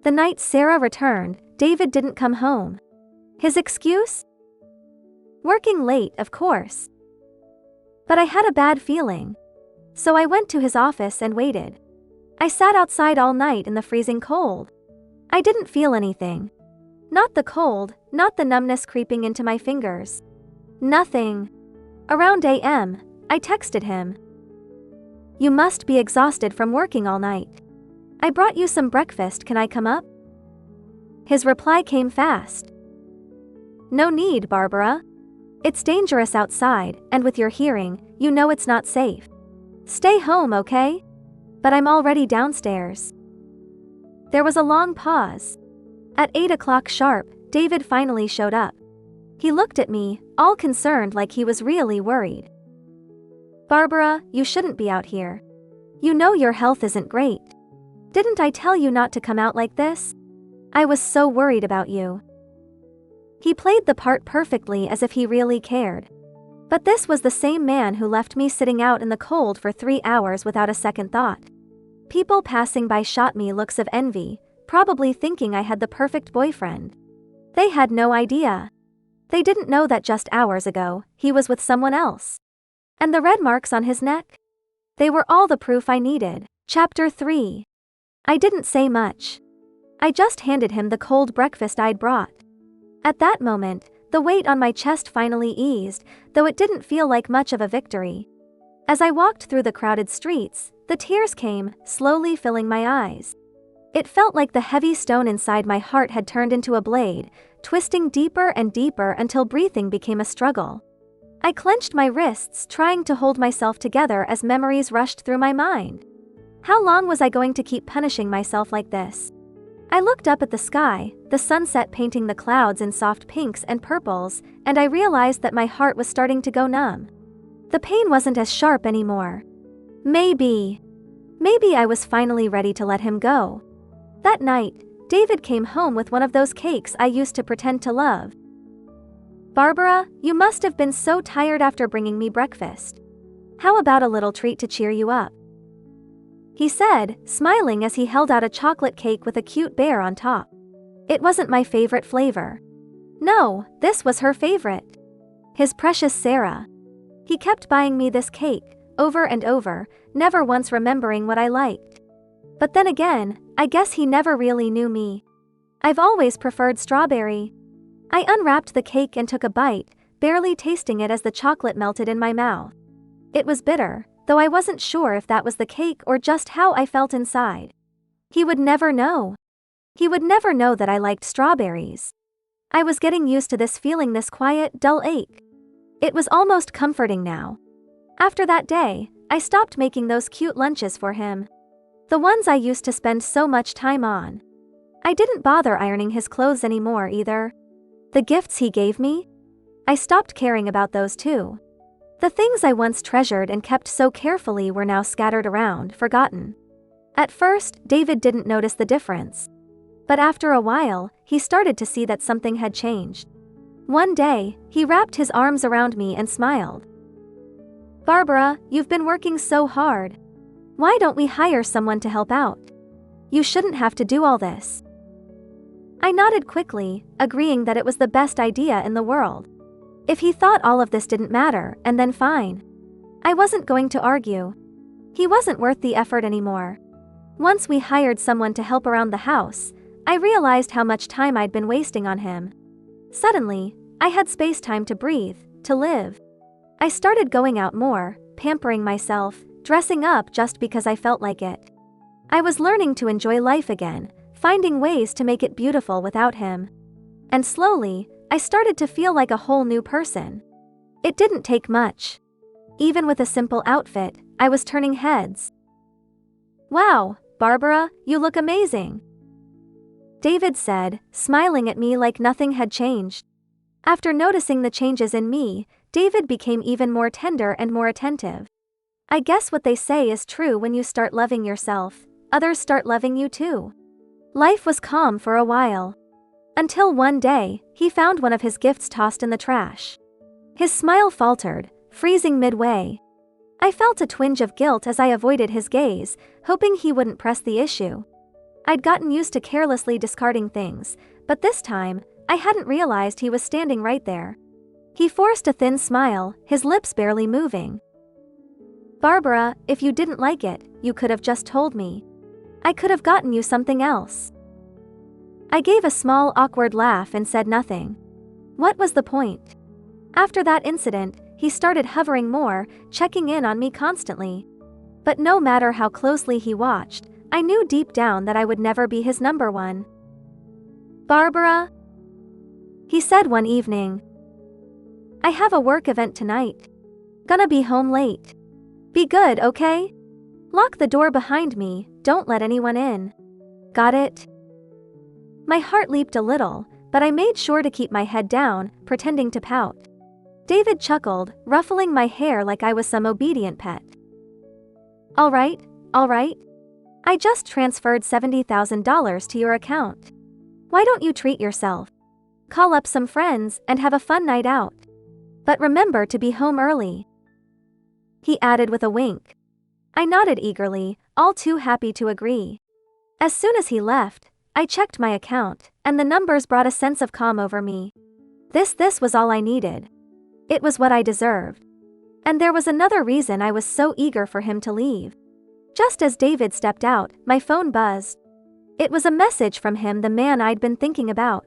[SPEAKER 1] The night Sarah returned, David didn't come home. His excuse? Working late, of course. But I had a bad feeling. So I went to his office and waited. I sat outside all night in the freezing cold. I didn't feel anything. Not the cold, not the numbness creeping into my fingers. Nothing. Around a.m., I texted him. "You must be exhausted from working all night. I brought you some breakfast, can I come up?" His reply came fast. "No need, Barbara. It's dangerous outside, and with your hearing, you know it's not safe. Stay home, okay? But I'm already downstairs." There was a long pause. At 8 o'clock sharp, David finally showed up. He looked at me, all concerned like he was really worried. "Barbara, you shouldn't be out here. You know your health isn't great. Didn't I tell you not to come out like this? I was so worried about you." He played the part perfectly as if he really cared. But this was the same man who left me sitting out in the cold for 3 hours without a second thought. People passing by shot me looks of envy, probably thinking I had the perfect boyfriend. They had no idea. They didn't know that just hours ago, he was with someone else. And the red marks on his neck? They were all the proof I needed. Chapter 3. I didn't say much. I just handed him the cold breakfast I'd brought. At that moment, the weight on my chest finally eased, though it didn't feel like much of a victory. As I walked through the crowded streets, the tears came, slowly filling my eyes. It felt like the heavy stone inside my heart had turned into a blade, twisting deeper and deeper until breathing became a struggle. I clenched my wrists, trying to hold myself together as memories rushed through my mind. How long was I going to keep punishing myself like this? I looked up at the sky, the sunset painting the clouds in soft pinks and purples, and I realized that my heart was starting to go numb. The pain wasn't as sharp anymore. Maybe I was finally ready to let him go. That night, David came home with one of those cakes I used to pretend to love. "Barbara, you must have been so tired after bringing me breakfast. How about a little treat to cheer you up?" he said, smiling as he held out a chocolate cake with a cute bear on top. It wasn't my favorite flavor. No, this was her favorite. His precious Sarah. He kept buying me this cake, over and over, never once remembering what I liked. But then again, I guess he never really knew me. I've always preferred strawberry. I unwrapped the cake and took a bite, barely tasting it as the chocolate melted in my mouth. It was bitter, though I wasn't sure if that was the cake or just how I felt inside. He would never know. He would never know that I liked strawberries. I was getting used to this feeling, this quiet, dull ache. It was almost comforting now. After that day, I stopped making those cute lunches for him. The ones I used to spend so much time on. I didn't bother ironing his clothes anymore either. The gifts he gave me? I stopped caring about those too. The things I once treasured and kept so carefully were now scattered around, forgotten. At first, David didn't notice the difference. But after a while, he started to see that something had changed. One day, he wrapped his arms around me and smiled. "Barbara, you've been working so hard. Why don't we hire someone to help out? You shouldn't have to do all this." I nodded quickly, agreeing that it was the best idea in the world. If he thought all of this didn't matter, and then fine. I wasn't going to argue. He wasn't worth the effort anymore. Once we hired someone to help around the house, I realized how much time I'd been wasting on him. Suddenly, I had space time to breathe, to live. I started going out more, pampering myself, dressing up just because I felt like it. I was learning to enjoy life again, finding ways to make it beautiful without him. And slowly, I started to feel like a whole new person. It didn't take much. Even with a simple outfit, I was turning heads. "Wow, Barbara, you look amazing," David said, smiling at me like nothing had changed. After noticing the changes in me, David became even more tender and more attentive. I guess what they say is true: when you start loving yourself, others start loving you too. Life was calm for a while. Until one day, he found one of his gifts tossed in the trash. His smile faltered, freezing midway. I felt a twinge of guilt as I avoided his gaze, hoping he wouldn't press the issue. I'd gotten used to carelessly discarding things, but this time, I hadn't realized he was standing right there. He forced a thin smile, his lips barely moving. "Barbara, if you didn't like it, you could have just told me. I could have gotten you something else." I gave a small, awkward laugh and said nothing. What was the point? After that incident, he started hovering more, checking in on me constantly. But no matter how closely he watched, I knew deep down that I would never be his number one. "Barbara," he said one evening, "I have a work event tonight. Gonna be home late. Be good, okay? Lock the door behind me, don't let anyone in. Got it?" My heart leaped a little, but I made sure to keep my head down, pretending to pout. David chuckled, ruffling my hair like I was some obedient pet. All right. I just transferred $70,000 to your account. Why don't you treat yourself? Call up some friends and have a fun night out. But remember to be home early," he added with a wink. I nodded eagerly, all too happy to agree. As soon as he left, I checked my account, and the numbers brought a sense of calm over me. This was all I needed. It was what I deserved. And there was another reason I was so eager for him to leave. Just as David stepped out, my phone buzzed. It was a message from him, the man I'd been thinking about.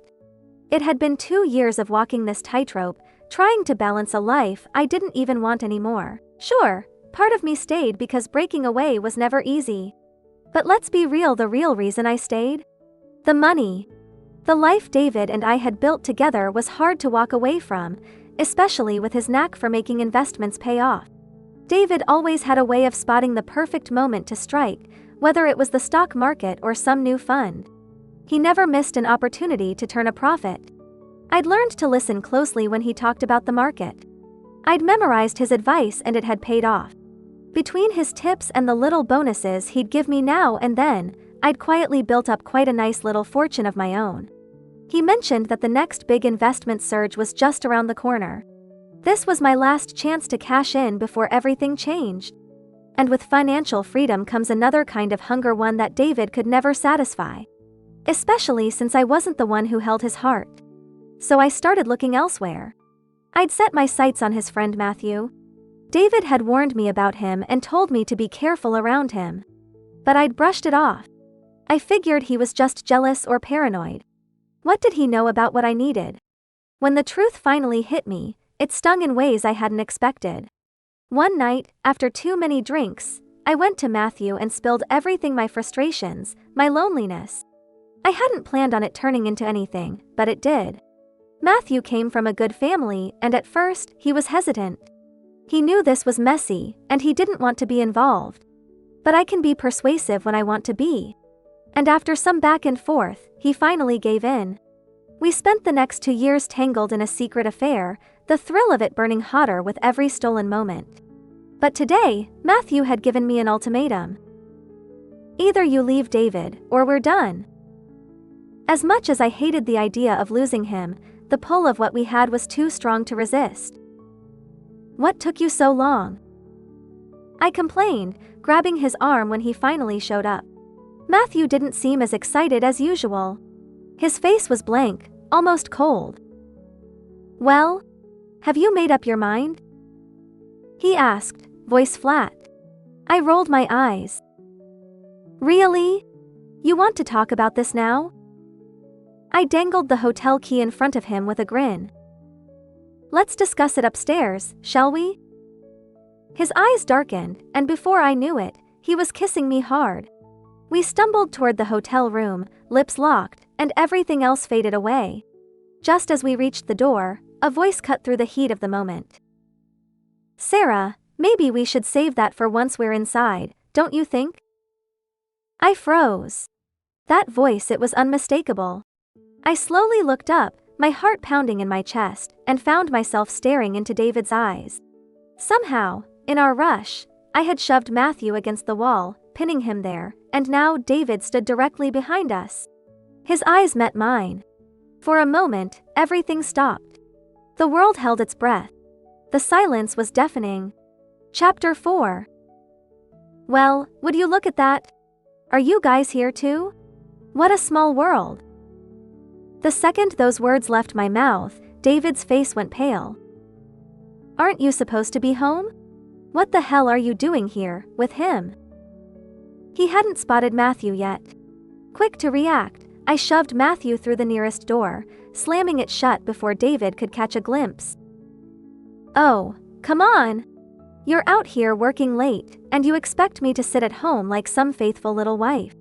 [SPEAKER 1] It had been 2 years of walking this tightrope, trying to balance a life I didn't even want anymore. Sure, part of me stayed because breaking away was never easy. But let's be real, the real reason I stayed? The money. The life David and I had built together was hard to walk away from, especially with his knack for making investments pay off. David always had a way of spotting the perfect moment to strike, whether it was the stock market or some new fund. He never missed an opportunity to turn a profit. I'd learned to listen closely when he talked about the market. I'd memorized his advice and it had paid off. Between his tips and the little bonuses he'd give me now and then, I'd quietly built up quite a nice little fortune of my own. He mentioned that the next big investment surge was just around the corner. This was my last chance to cash in before everything changed. And with financial freedom comes another kind of hunger, one that David could never satisfy. Especially since I wasn't the one who held his heart. So I started looking elsewhere. I'd set my sights on his friend Matthew. David had warned me about him and told me to be careful around him. But I'd brushed it off. I figured he was just jealous or paranoid. What did he know about what I needed? When the truth finally hit me, it stung in ways I hadn't expected. One night, after too many drinks, I went to Matthew and spilled everything: my frustrations, my loneliness. I hadn't planned on it turning into anything, but it did. Matthew came from a good family, and at first, he was hesitant. He knew this was messy, and he didn't want to be involved. But I can be persuasive when I want to be. And after some back and forth, he finally gave in. We spent the next 2 years tangled in a secret affair, the thrill of it burning hotter with every stolen moment. But today, Matthew had given me an ultimatum. Either you leave David, or we're done. As much as I hated the idea of losing him, the pull of what we had was too strong to resist. What took you so long? I complained, grabbing his arm when he finally showed up. Matthew didn't seem as excited as usual. His face was blank, almost cold. Well, have you made up your mind? He asked, voice flat. I rolled my eyes. Really? You want to talk about this now? I dangled the hotel key in front of him with a grin. Let's discuss it upstairs, shall we? His eyes darkened, and before I knew it, he was kissing me hard. We stumbled toward the hotel room, lips locked, and everything else faded away. Just as we reached the door, a voice cut through the heat of the moment. Sarah, maybe we should save that for once we're inside, don't you think? I froze. That voice, it was unmistakable. I slowly looked up, my heart pounding in my chest, and found myself staring into David's eyes. Somehow, in our rush, I had shoved Matthew against the wall, pinning him there, and now David stood directly behind us. His eyes met mine. For a moment, everything stopped. The world held its breath. The silence was deafening. Chapter 4. Well, would you look at that? Are you guys here too? What a small world. The second those words left my mouth, David's face went pale. Aren't you supposed to be home? What the hell are you doing here, with him? He hadn't spotted Matthew yet. Quick to react, I shoved Matthew through the nearest door, slamming it shut before David could catch a glimpse. Oh, come on! You're out here working late, and you expect me to sit at home like some faithful little wife.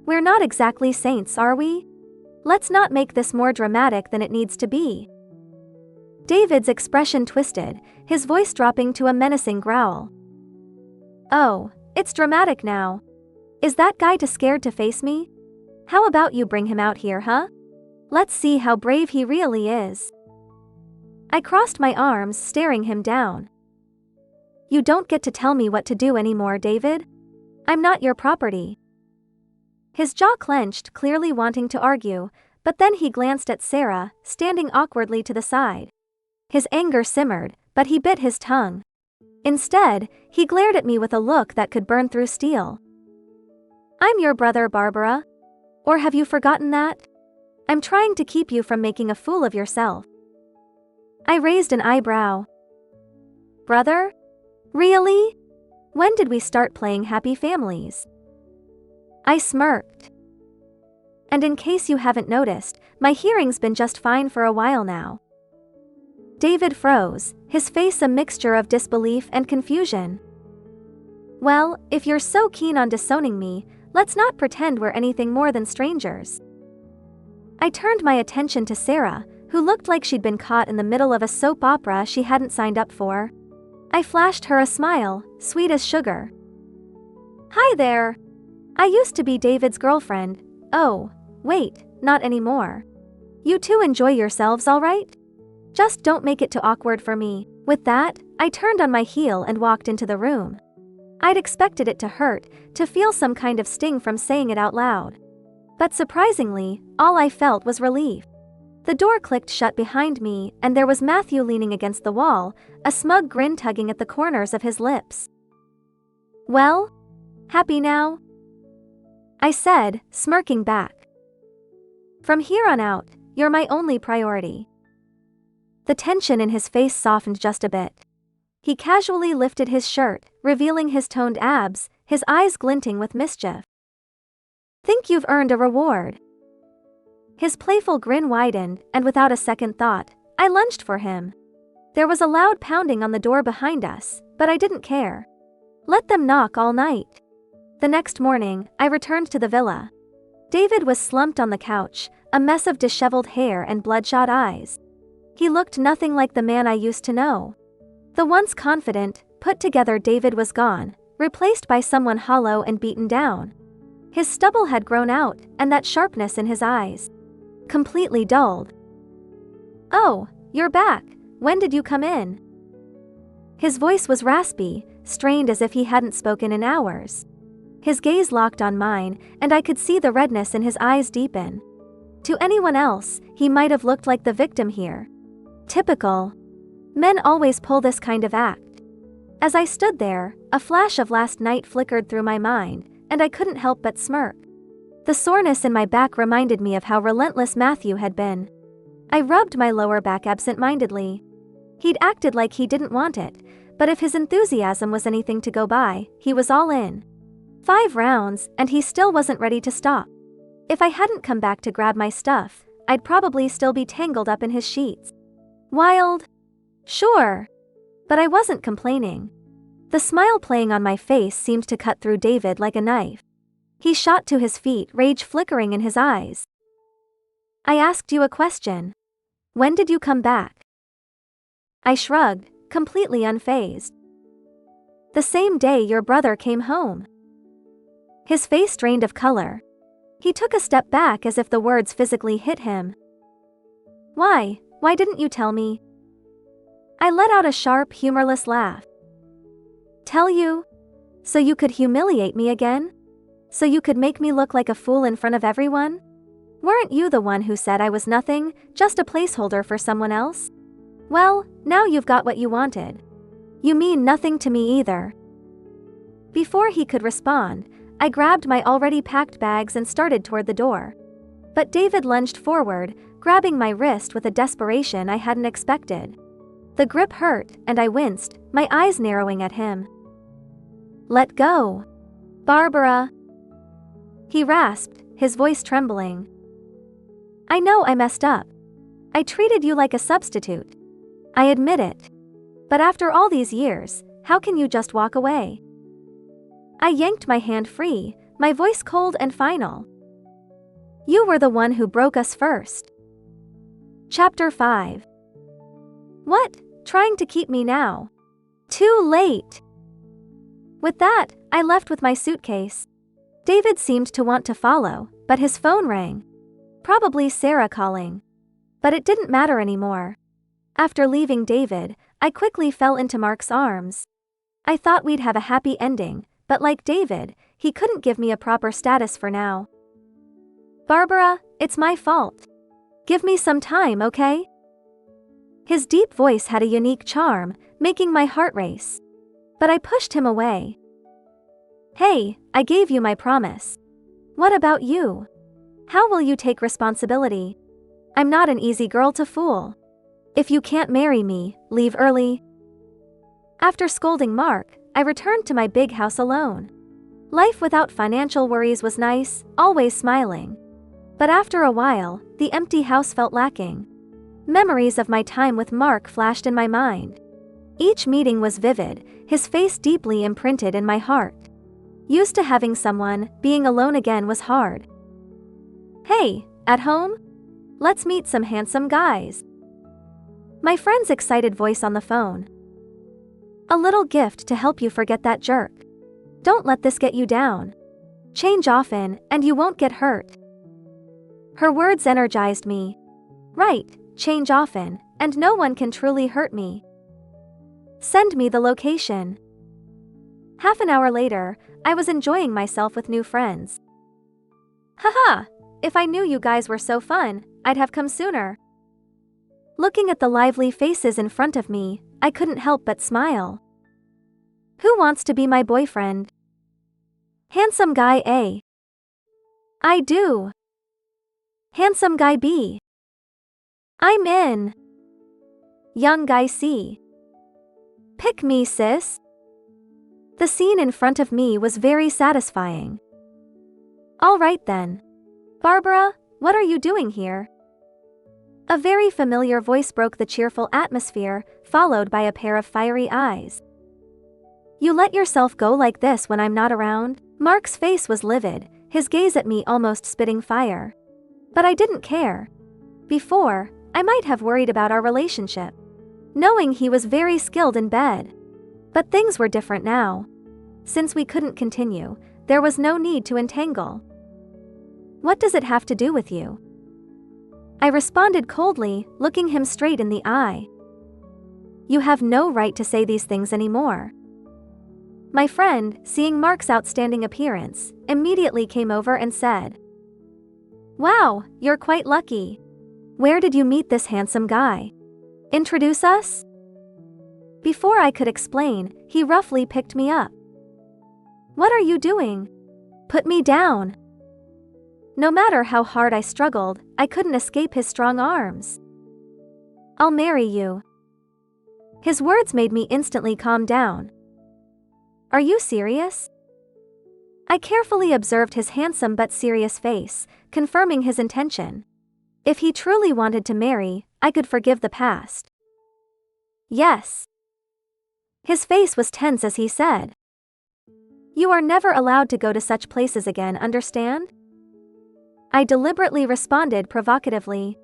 [SPEAKER 1] We're not exactly saints, are we? Let's not make this more dramatic than it needs to be. David's expression twisted, his voice dropping to a menacing growl. Oh, it's dramatic now. Is that guy too scared to face me? How about you bring him out here, huh? Let's see how brave he really is. I crossed my arms, staring him down. You don't get to tell me what to do anymore, David. I'm not your property. His jaw clenched, clearly wanting to argue, but then he glanced at Sarah, standing awkwardly to the side. His anger simmered, but he bit his tongue. Instead, he glared at me with a look that could burn through steel. I'm your brother, Barbara. Or have you forgotten that? I'm trying to keep you from making a fool of yourself. I raised an eyebrow. Brother? Really? When did we start playing happy families? I smirked. And in case you haven't noticed, my hearing's been just fine for a while now. David froze, his face a mixture of disbelief and confusion. Well, if you're so keen on disowning me, let's not pretend we're anything more than strangers. I turned my attention to Sarah, who looked like she'd been caught in the middle of a soap opera she hadn't signed up for. I flashed her a smile, sweet as sugar. Hi there. I used to be David's girlfriend. Oh, wait, not anymore. You two enjoy yourselves, all right? Just don't make it too awkward for me. With that, I turned on my heel and walked into the room. I'd expected it to hurt, to feel some kind of sting from saying it out loud. But surprisingly, all I felt was relief. The door clicked shut behind me, and there was Matthew leaning against the wall, a smug grin tugging at the corners of his lips. Well? Happy now? I said, smirking back. From here on out, you're my only priority. The tension in his face softened just a bit. He casually lifted his shirt, revealing his toned abs, his eyes glinting with mischief. Think you've earned a reward. His playful grin widened, and without a second thought, I lunged for him. There was a loud pounding on the door behind us, but I didn't care. Let them knock all night. The next morning, I returned to the villa. David was slumped on the couch, a mess of disheveled hair and bloodshot eyes. He looked nothing like the man I used to know. The once confident, put-together David was gone, replaced by someone hollow and beaten down. His stubble had grown out, and that sharpness in his eyes completely dulled. "Oh, you're back. When did you come in?" His voice was raspy, strained as if he hadn't spoken in hours. His gaze locked on mine, and I could see the redness in his eyes deepen. To anyone else, he might have looked like the victim here. Typical. Men always pull this kind of act. As I stood there, a flash of last night flickered through my mind, and I couldn't help but smirk. The soreness in my back reminded me of how relentless Matthew had been. I rubbed my lower back absent-mindedly. He'd acted like he didn't want it, but if his enthusiasm was anything to go by, he was all in. 5 rounds, and he still wasn't ready to stop. If I hadn't come back to grab my stuff, I'd probably still be tangled up in his sheets. Wild? Sure. But I wasn't complaining. The smile playing on my face seemed to cut through David like a knife. He shot to his feet, rage flickering in his eyes. "I asked you a question. When did you come back?" I shrugged, completely unfazed. "The same day your brother came home." His face drained of color. He took a step back as if the words physically hit him. Why didn't you tell me?" I let out a sharp, humorless laugh. "Tell you? So you could humiliate me again? So you could make me look like a fool in front of everyone? Weren't you the one who said I was nothing, just a placeholder for someone else? Well, now you've got what you wanted. You mean nothing to me either." Before he could respond, I grabbed my already packed bags and started toward the door. But David lunged forward, grabbing my wrist with a desperation I hadn't expected. The grip hurt, and I winced, my eyes narrowing at him. "Let go. Barbara." He rasped, his voice trembling. "I know I messed up. I treated you like a substitute. I admit it. But after all these years, how can you just walk away?" I yanked my hand free, my voice cold and final. "You were the one who broke us first." Chapter 5. "What? Trying to keep me now? Too late." With that, I left with my suitcase. David seemed to want to follow, but his phone rang. Probably Sarah calling. But it didn't matter anymore. After leaving David, I quickly fell into Mark's arms. I thought we'd have a happy ending, but like David, he couldn't give me a proper status for now. "Barbara, it's my fault. Give me some time, okay?" His deep voice had a unique charm, making my heart race. But I pushed him away. "Hey, I gave you my promise. What about you? How will you take responsibility? I'm not an easy girl to fool. If you can't marry me, leave early." After scolding Mark, I returned to my big house alone. Life without financial worries was nice, always smiling. But after a while, the empty house felt lacking. Memories of my time with Mark flashed in my mind. Each meeting was vivid, his face deeply imprinted in my heart. Used to having someone, being alone again was hard. "Hey, at home? Let's meet some handsome guys." My friend's excited voice on the phone. "A little gift to help you forget that jerk. Don't let this get you down. Change often, and you won't get hurt." Her words energized me. Right, change often, and no one can truly hurt me. "Send me the location." Half an hour later, I was enjoying myself with new friends. Haha, if I knew you guys were so fun, I'd have come sooner. Looking at the lively faces in front of me, I couldn't help but smile. Who wants to be my boyfriend? Handsome guy A. I do. Handsome guy B. I'm in. Young guy C. Pick me, sis. The scene in front of me was very satisfying. All right then. Barbara, what are you doing here? A very familiar voice broke the cheerful atmosphere, followed by a pair of fiery eyes. You let yourself go like this when I'm not around? Mark's face was livid, his gaze at me almost spitting fire. But I didn't care. Before, I might have worried about our relationship, knowing he was very skilled in bed. But things were different now. Since we couldn't continue, there was no need to entangle. What does it have to do with you? I responded coldly, looking him straight in the eye. You have no right to say these things anymore. My friend, seeing Mark's outstanding appearance, immediately came over and said, "Wow, you're quite lucky. Where did you meet this handsome guy? Introduce us?" Before I could explain, he roughly picked me up. "What are you doing? Put me down." No matter how hard I struggled, I couldn't escape his strong arms. "I'll marry you." His words made me instantly calm down. "Are you serious?" I carefully observed his handsome but serious face, confirming his intention. If he truly wanted to marry, I could forgive the past. "Yes." His face was tense as he said, "You are never allowed to go to such places again, understand?" I deliberately responded provocatively,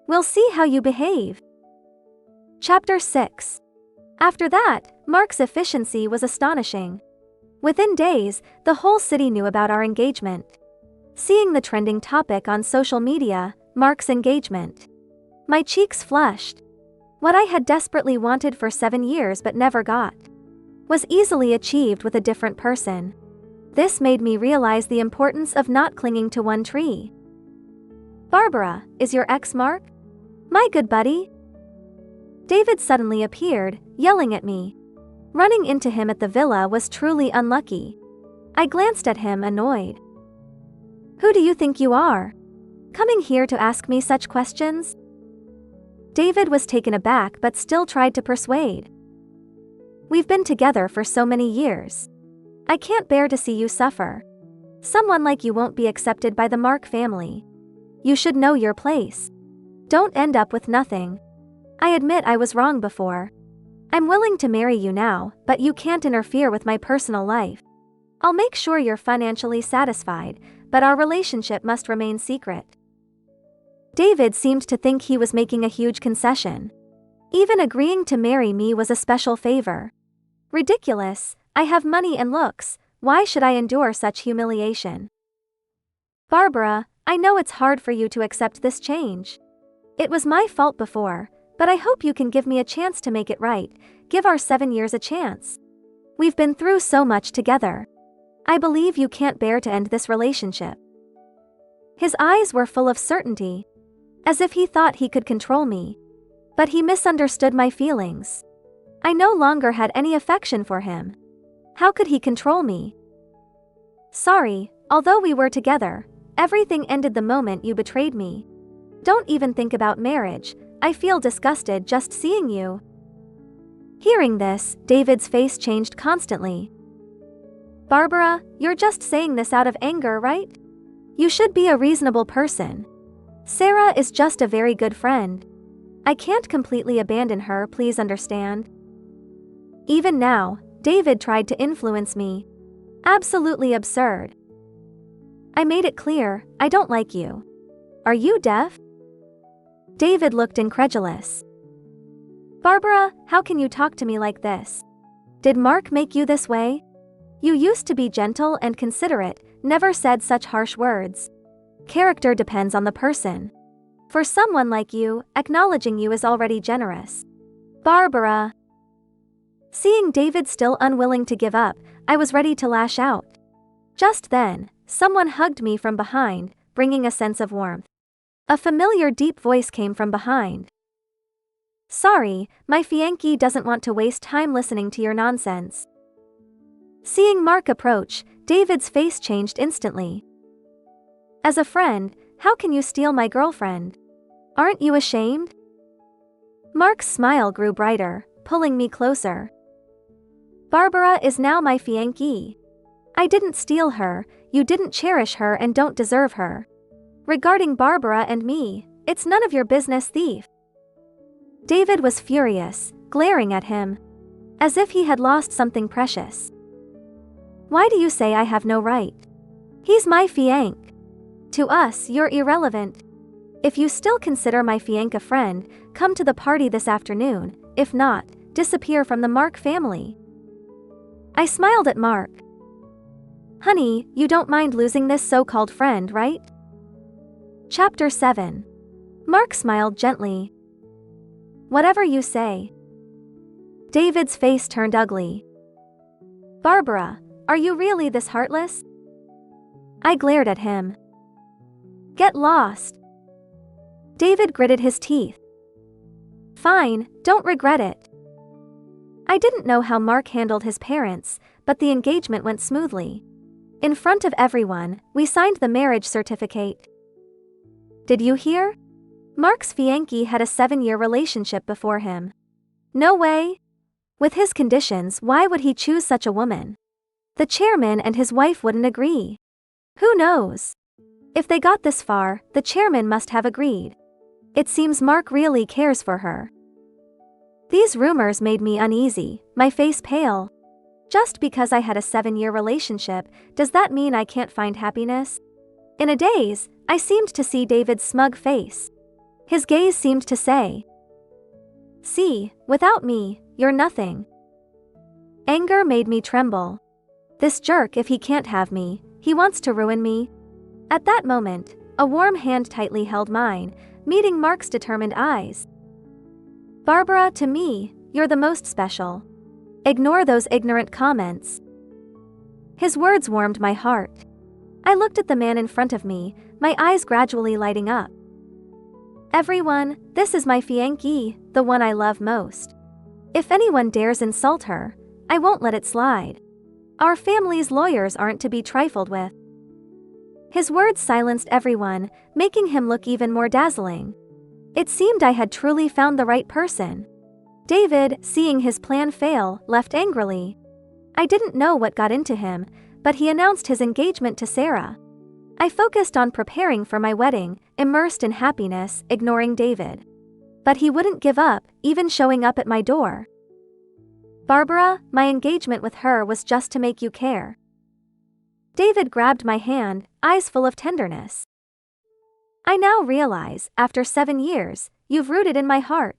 [SPEAKER 1] "We'll see how you behave." Chapter 6. After that, Mark's efficiency was astonishing. Within days, the whole city knew about our engagement. Seeing the trending topic on social media, Mark's engagement, my cheeks flushed. What I had desperately wanted for 7 years but never got was easily achieved with a different person. This made me realize the importance of not clinging to one tree. "Barbara, is your ex Mark? My good buddy?" David suddenly appeared, yelling at me. Running into him at the villa was truly unlucky. I glanced at him, annoyed. "Who do you think you are? Coming here to ask me such questions?" David was taken aback but still tried to persuade. "We've been together for so many years. I can't bear to see you suffer. Someone like you won't be accepted by the Mark family. You should know your place. Don't end up with nothing. I admit I was wrong before. I'm willing to marry you now, but you can't interfere with my personal life. I'll make sure you're financially satisfied, but our relationship must remain secret." David seemed to think he was making a huge concession. Even agreeing to marry me was a special favor. Ridiculous. I have money and looks, why should I endure such humiliation? "Barbara, I know it's hard for you to accept this change. It was my fault before, but I hope you can give me a chance to make it right. Give our 7 years a chance. We've been through so much together. I believe you can't bear to end this relationship." His eyes were full of certainty, as if he thought he could control me. But he misunderstood my feelings. I no longer had any affection for him. How could he control me? "Sorry, although we were together, everything ended the moment you betrayed me. Don't even think about marriage, I feel disgusted just seeing you." Hearing this, David's face changed constantly. "Barbara, you're just saying this out of anger, right? You should be a reasonable person. Sarah is just a very good friend. I can't completely abandon her, please understand." Even now, David tried to influence me. Absolutely absurd. I made it clear, I don't like you. "Are you deaf?" David looked incredulous. "Barbara, how can you talk to me like this? Did Mark make you this way? You used to be gentle and considerate, never said such harsh words. Character depends on the person. For someone like you, acknowledging you is already generous." "Barbara." Seeing David still unwilling to give up, I was ready to lash out. Just then, someone hugged me from behind, bringing a sense of warmth. A familiar deep voice came from behind. "Sorry, my fiancé doesn't want to waste time listening to your nonsense." Seeing Mark approach, David's face changed instantly. "As a friend, how can you steal my girlfriend? Aren't you ashamed?" Mark's smile grew brighter, pulling me closer. "Barbara is now my fiancée. I didn't steal her, you didn't cherish her and don't deserve her. Regarding Barbara and me, it's none of your business, thief." David was furious, glaring at him, as if he had lost something precious. "Why do you say I have no right? He's my fiancé. To us, you're irrelevant. If you still consider my fiancé a friend, come to the party this afternoon, if not, disappear from the Mark family." I smiled at Mark. Honey, you don't mind losing this so-called friend, right? Chapter 7. Mark smiled gently. Whatever you say. David's face turned ugly. Barbara, are you really this heartless? I glared at him. Get lost. David gritted his teeth. Fine, don't regret it. I didn't know how Mark handled his parents, but the engagement went smoothly. In front of everyone, we signed the marriage certificate. Did you hear? Mark's fiancée had a 7-year relationship before him. No way. With his conditions, why would he choose such a woman? The chairman and his wife wouldn't agree. Who knows? If they got this far, the chairman must have agreed. It seems Mark really cares for her. These rumors made me uneasy, my face pale. Just because I had a 7-year relationship, does that mean I can't find happiness? In a daze, I seemed to see David's smug face. His gaze seemed to say, "See, without me, you're nothing." Anger made me tremble. This jerk, if he can't have me, he wants to ruin me. At that moment, a warm hand tightly held mine, meeting Mark's determined eyes. Barbara, to me, you're the most special. Ignore those ignorant comments. His words warmed my heart. I looked at the man in front of me, my eyes gradually lighting up. Everyone, this is my fiancée, the one I love most. If anyone dares insult her, I won't let it slide. Our family's lawyers aren't to be trifled with. His words silenced everyone, making him look even more dazzling. It seemed I had truly found the right person. David, seeing his plan fail, left angrily. I didn't know what got into him, but he announced his engagement to Sarah. I focused on preparing for my wedding, immersed in happiness, ignoring David. But he wouldn't give up, even showing up at my door. Barbara, my engagement with her was just to make you care. David grabbed my hand, eyes full of tenderness. I now realize, after 7 years, you've rooted in my heart.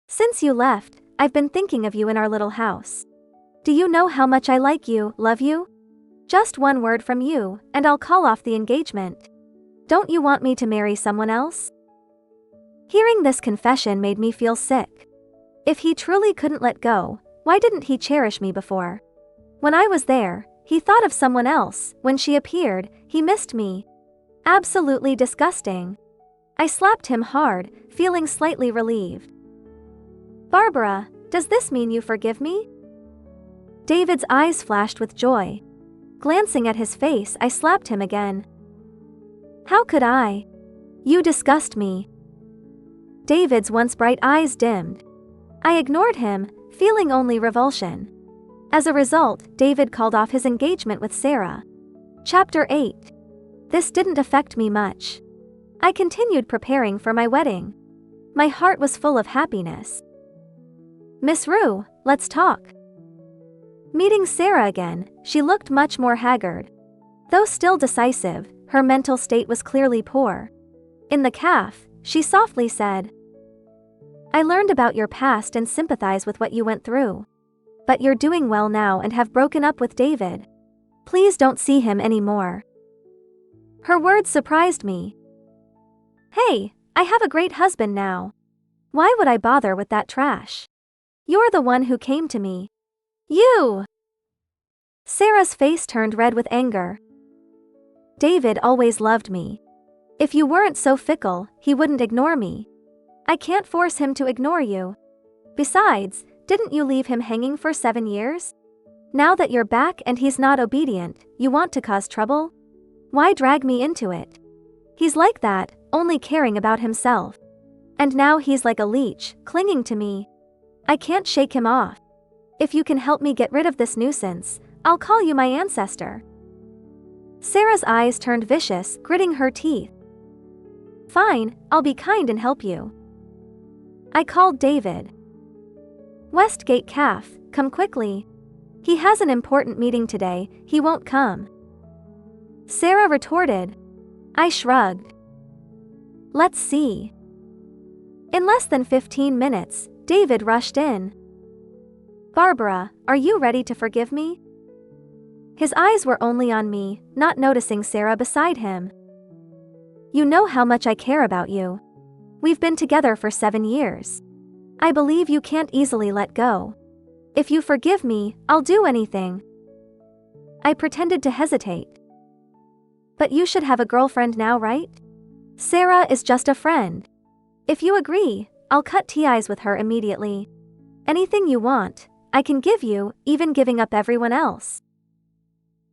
[SPEAKER 1] Since you left, I've been thinking of you in our little house. Do you know how much I like you, love you? Just one word from you, and I'll call off the engagement. Don't you want me to marry someone else? Hearing this confession made me feel sick. If he truly couldn't let go, why didn't he cherish me before? When I was there, he thought of someone else. When she appeared, he missed me. Absolutely disgusting. I slapped him hard, feeling slightly relieved. Barbara, does this mean you forgive me? David's eyes flashed with joy. Glancing at his face, I slapped him again. How could I? You disgust me. David's once bright eyes dimmed. I ignored him, feeling only revulsion. As a result, David called off his engagement with Sarah. Chapter 8. This didn't affect me much. I continued preparing for my wedding. My heart was full of happiness. Miss Rue, let's talk. Meeting Sarah again, she looked much more haggard. Though still decisive, her mental state was clearly poor. In the cafe, she softly said, I learned about your past and sympathize with what you went through. But you're doing well now and have broken up with David. Please don't see him anymore. Her words surprised me. Hey, I have a great husband now. Why would I bother with that trash? You're the one who came to me. You! Sarah's face turned red with anger. David always loved me. If you weren't so fickle, he wouldn't ignore me. I can't force him to ignore you. Besides, didn't you leave him hanging for 7 years? Now that you're back and he's not obedient, you want to cause trouble? Why drag me into it? He's like that, only caring about himself. And now he's like a leech, clinging to me. I can't shake him off. If you can help me get rid of this nuisance, I'll call you my ancestor. Sarah's eyes turned vicious, gritting her teeth. Fine, I'll be kind and help you. I called David. Westgate Cafe, come quickly. He has an important meeting today, he won't come. Sarah retorted. I shrugged. Let's see. In less than 15 minutes, David rushed in. Barbara, are you ready to forgive me? His eyes were only on me, not noticing Sarah beside him. You know how much I care about you. We've been together for 7 years. I believe you can't easily let go. If you forgive me, I'll do anything. I pretended to hesitate. But you should have a girlfriend now, right? Sarah is just a friend. If you agree, I'll cut ties with her immediately. Anything you want, I can give you, even giving up everyone else.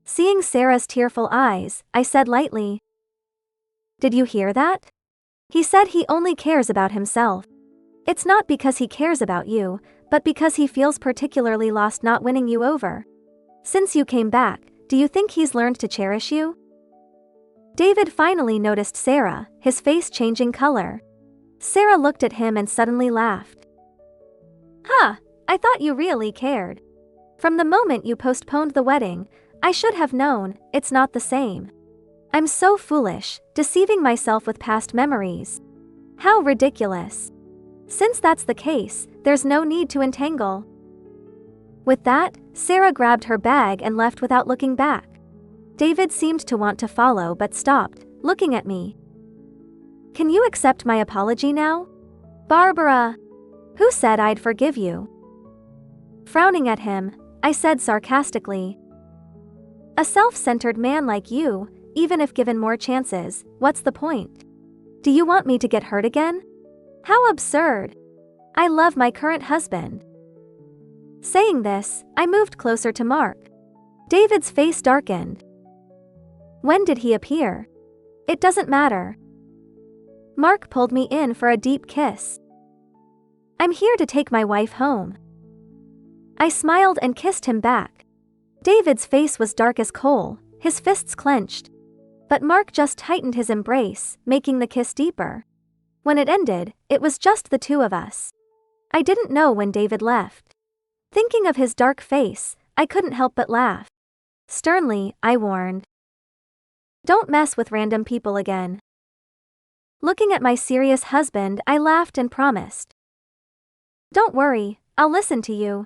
[SPEAKER 1] Seeing Sarah's tearful eyes, I said lightly, "Did you hear that? He said he only cares about himself. It's not because he cares about you, but because he feels particularly lost not winning you over. Since you came back, do you think he's learned to cherish you?" David finally noticed Sarah, his face changing color. Sarah looked at him and suddenly laughed. "Huh, I thought you really cared. From the moment you postponed the wedding, I should have known, it's not the same. I'm so foolish, deceiving myself with past memories. How ridiculous. Since that's the case, there's no need to entangle." With that, Sarah grabbed her bag and left without looking back. David seemed to want to follow but stopped, looking at me. "Can you accept my apology now?" "Barbara, who said I'd forgive you?" Frowning at him, I said sarcastically, "A self-centered man like you, even if given more chances, what's the point? Do you want me to get hurt again? How absurd. I love my current husband." Saying this, I moved closer to Mark. David's face darkened. "When did he appear?" "It doesn't matter." Mark pulled me in for a deep kiss. "I'm here to take my wife home." I smiled and kissed him back. David's face was dark as coal, his fists clenched. But Mark just tightened his embrace, making the kiss deeper. When it ended, it was just the two of us. I didn't know when David left. Thinking of his dark face, I couldn't help but laugh. Sternly, I warned, "Don't mess with random people again." Looking at my serious husband, I laughed and promised, "Don't worry, I'll listen to you."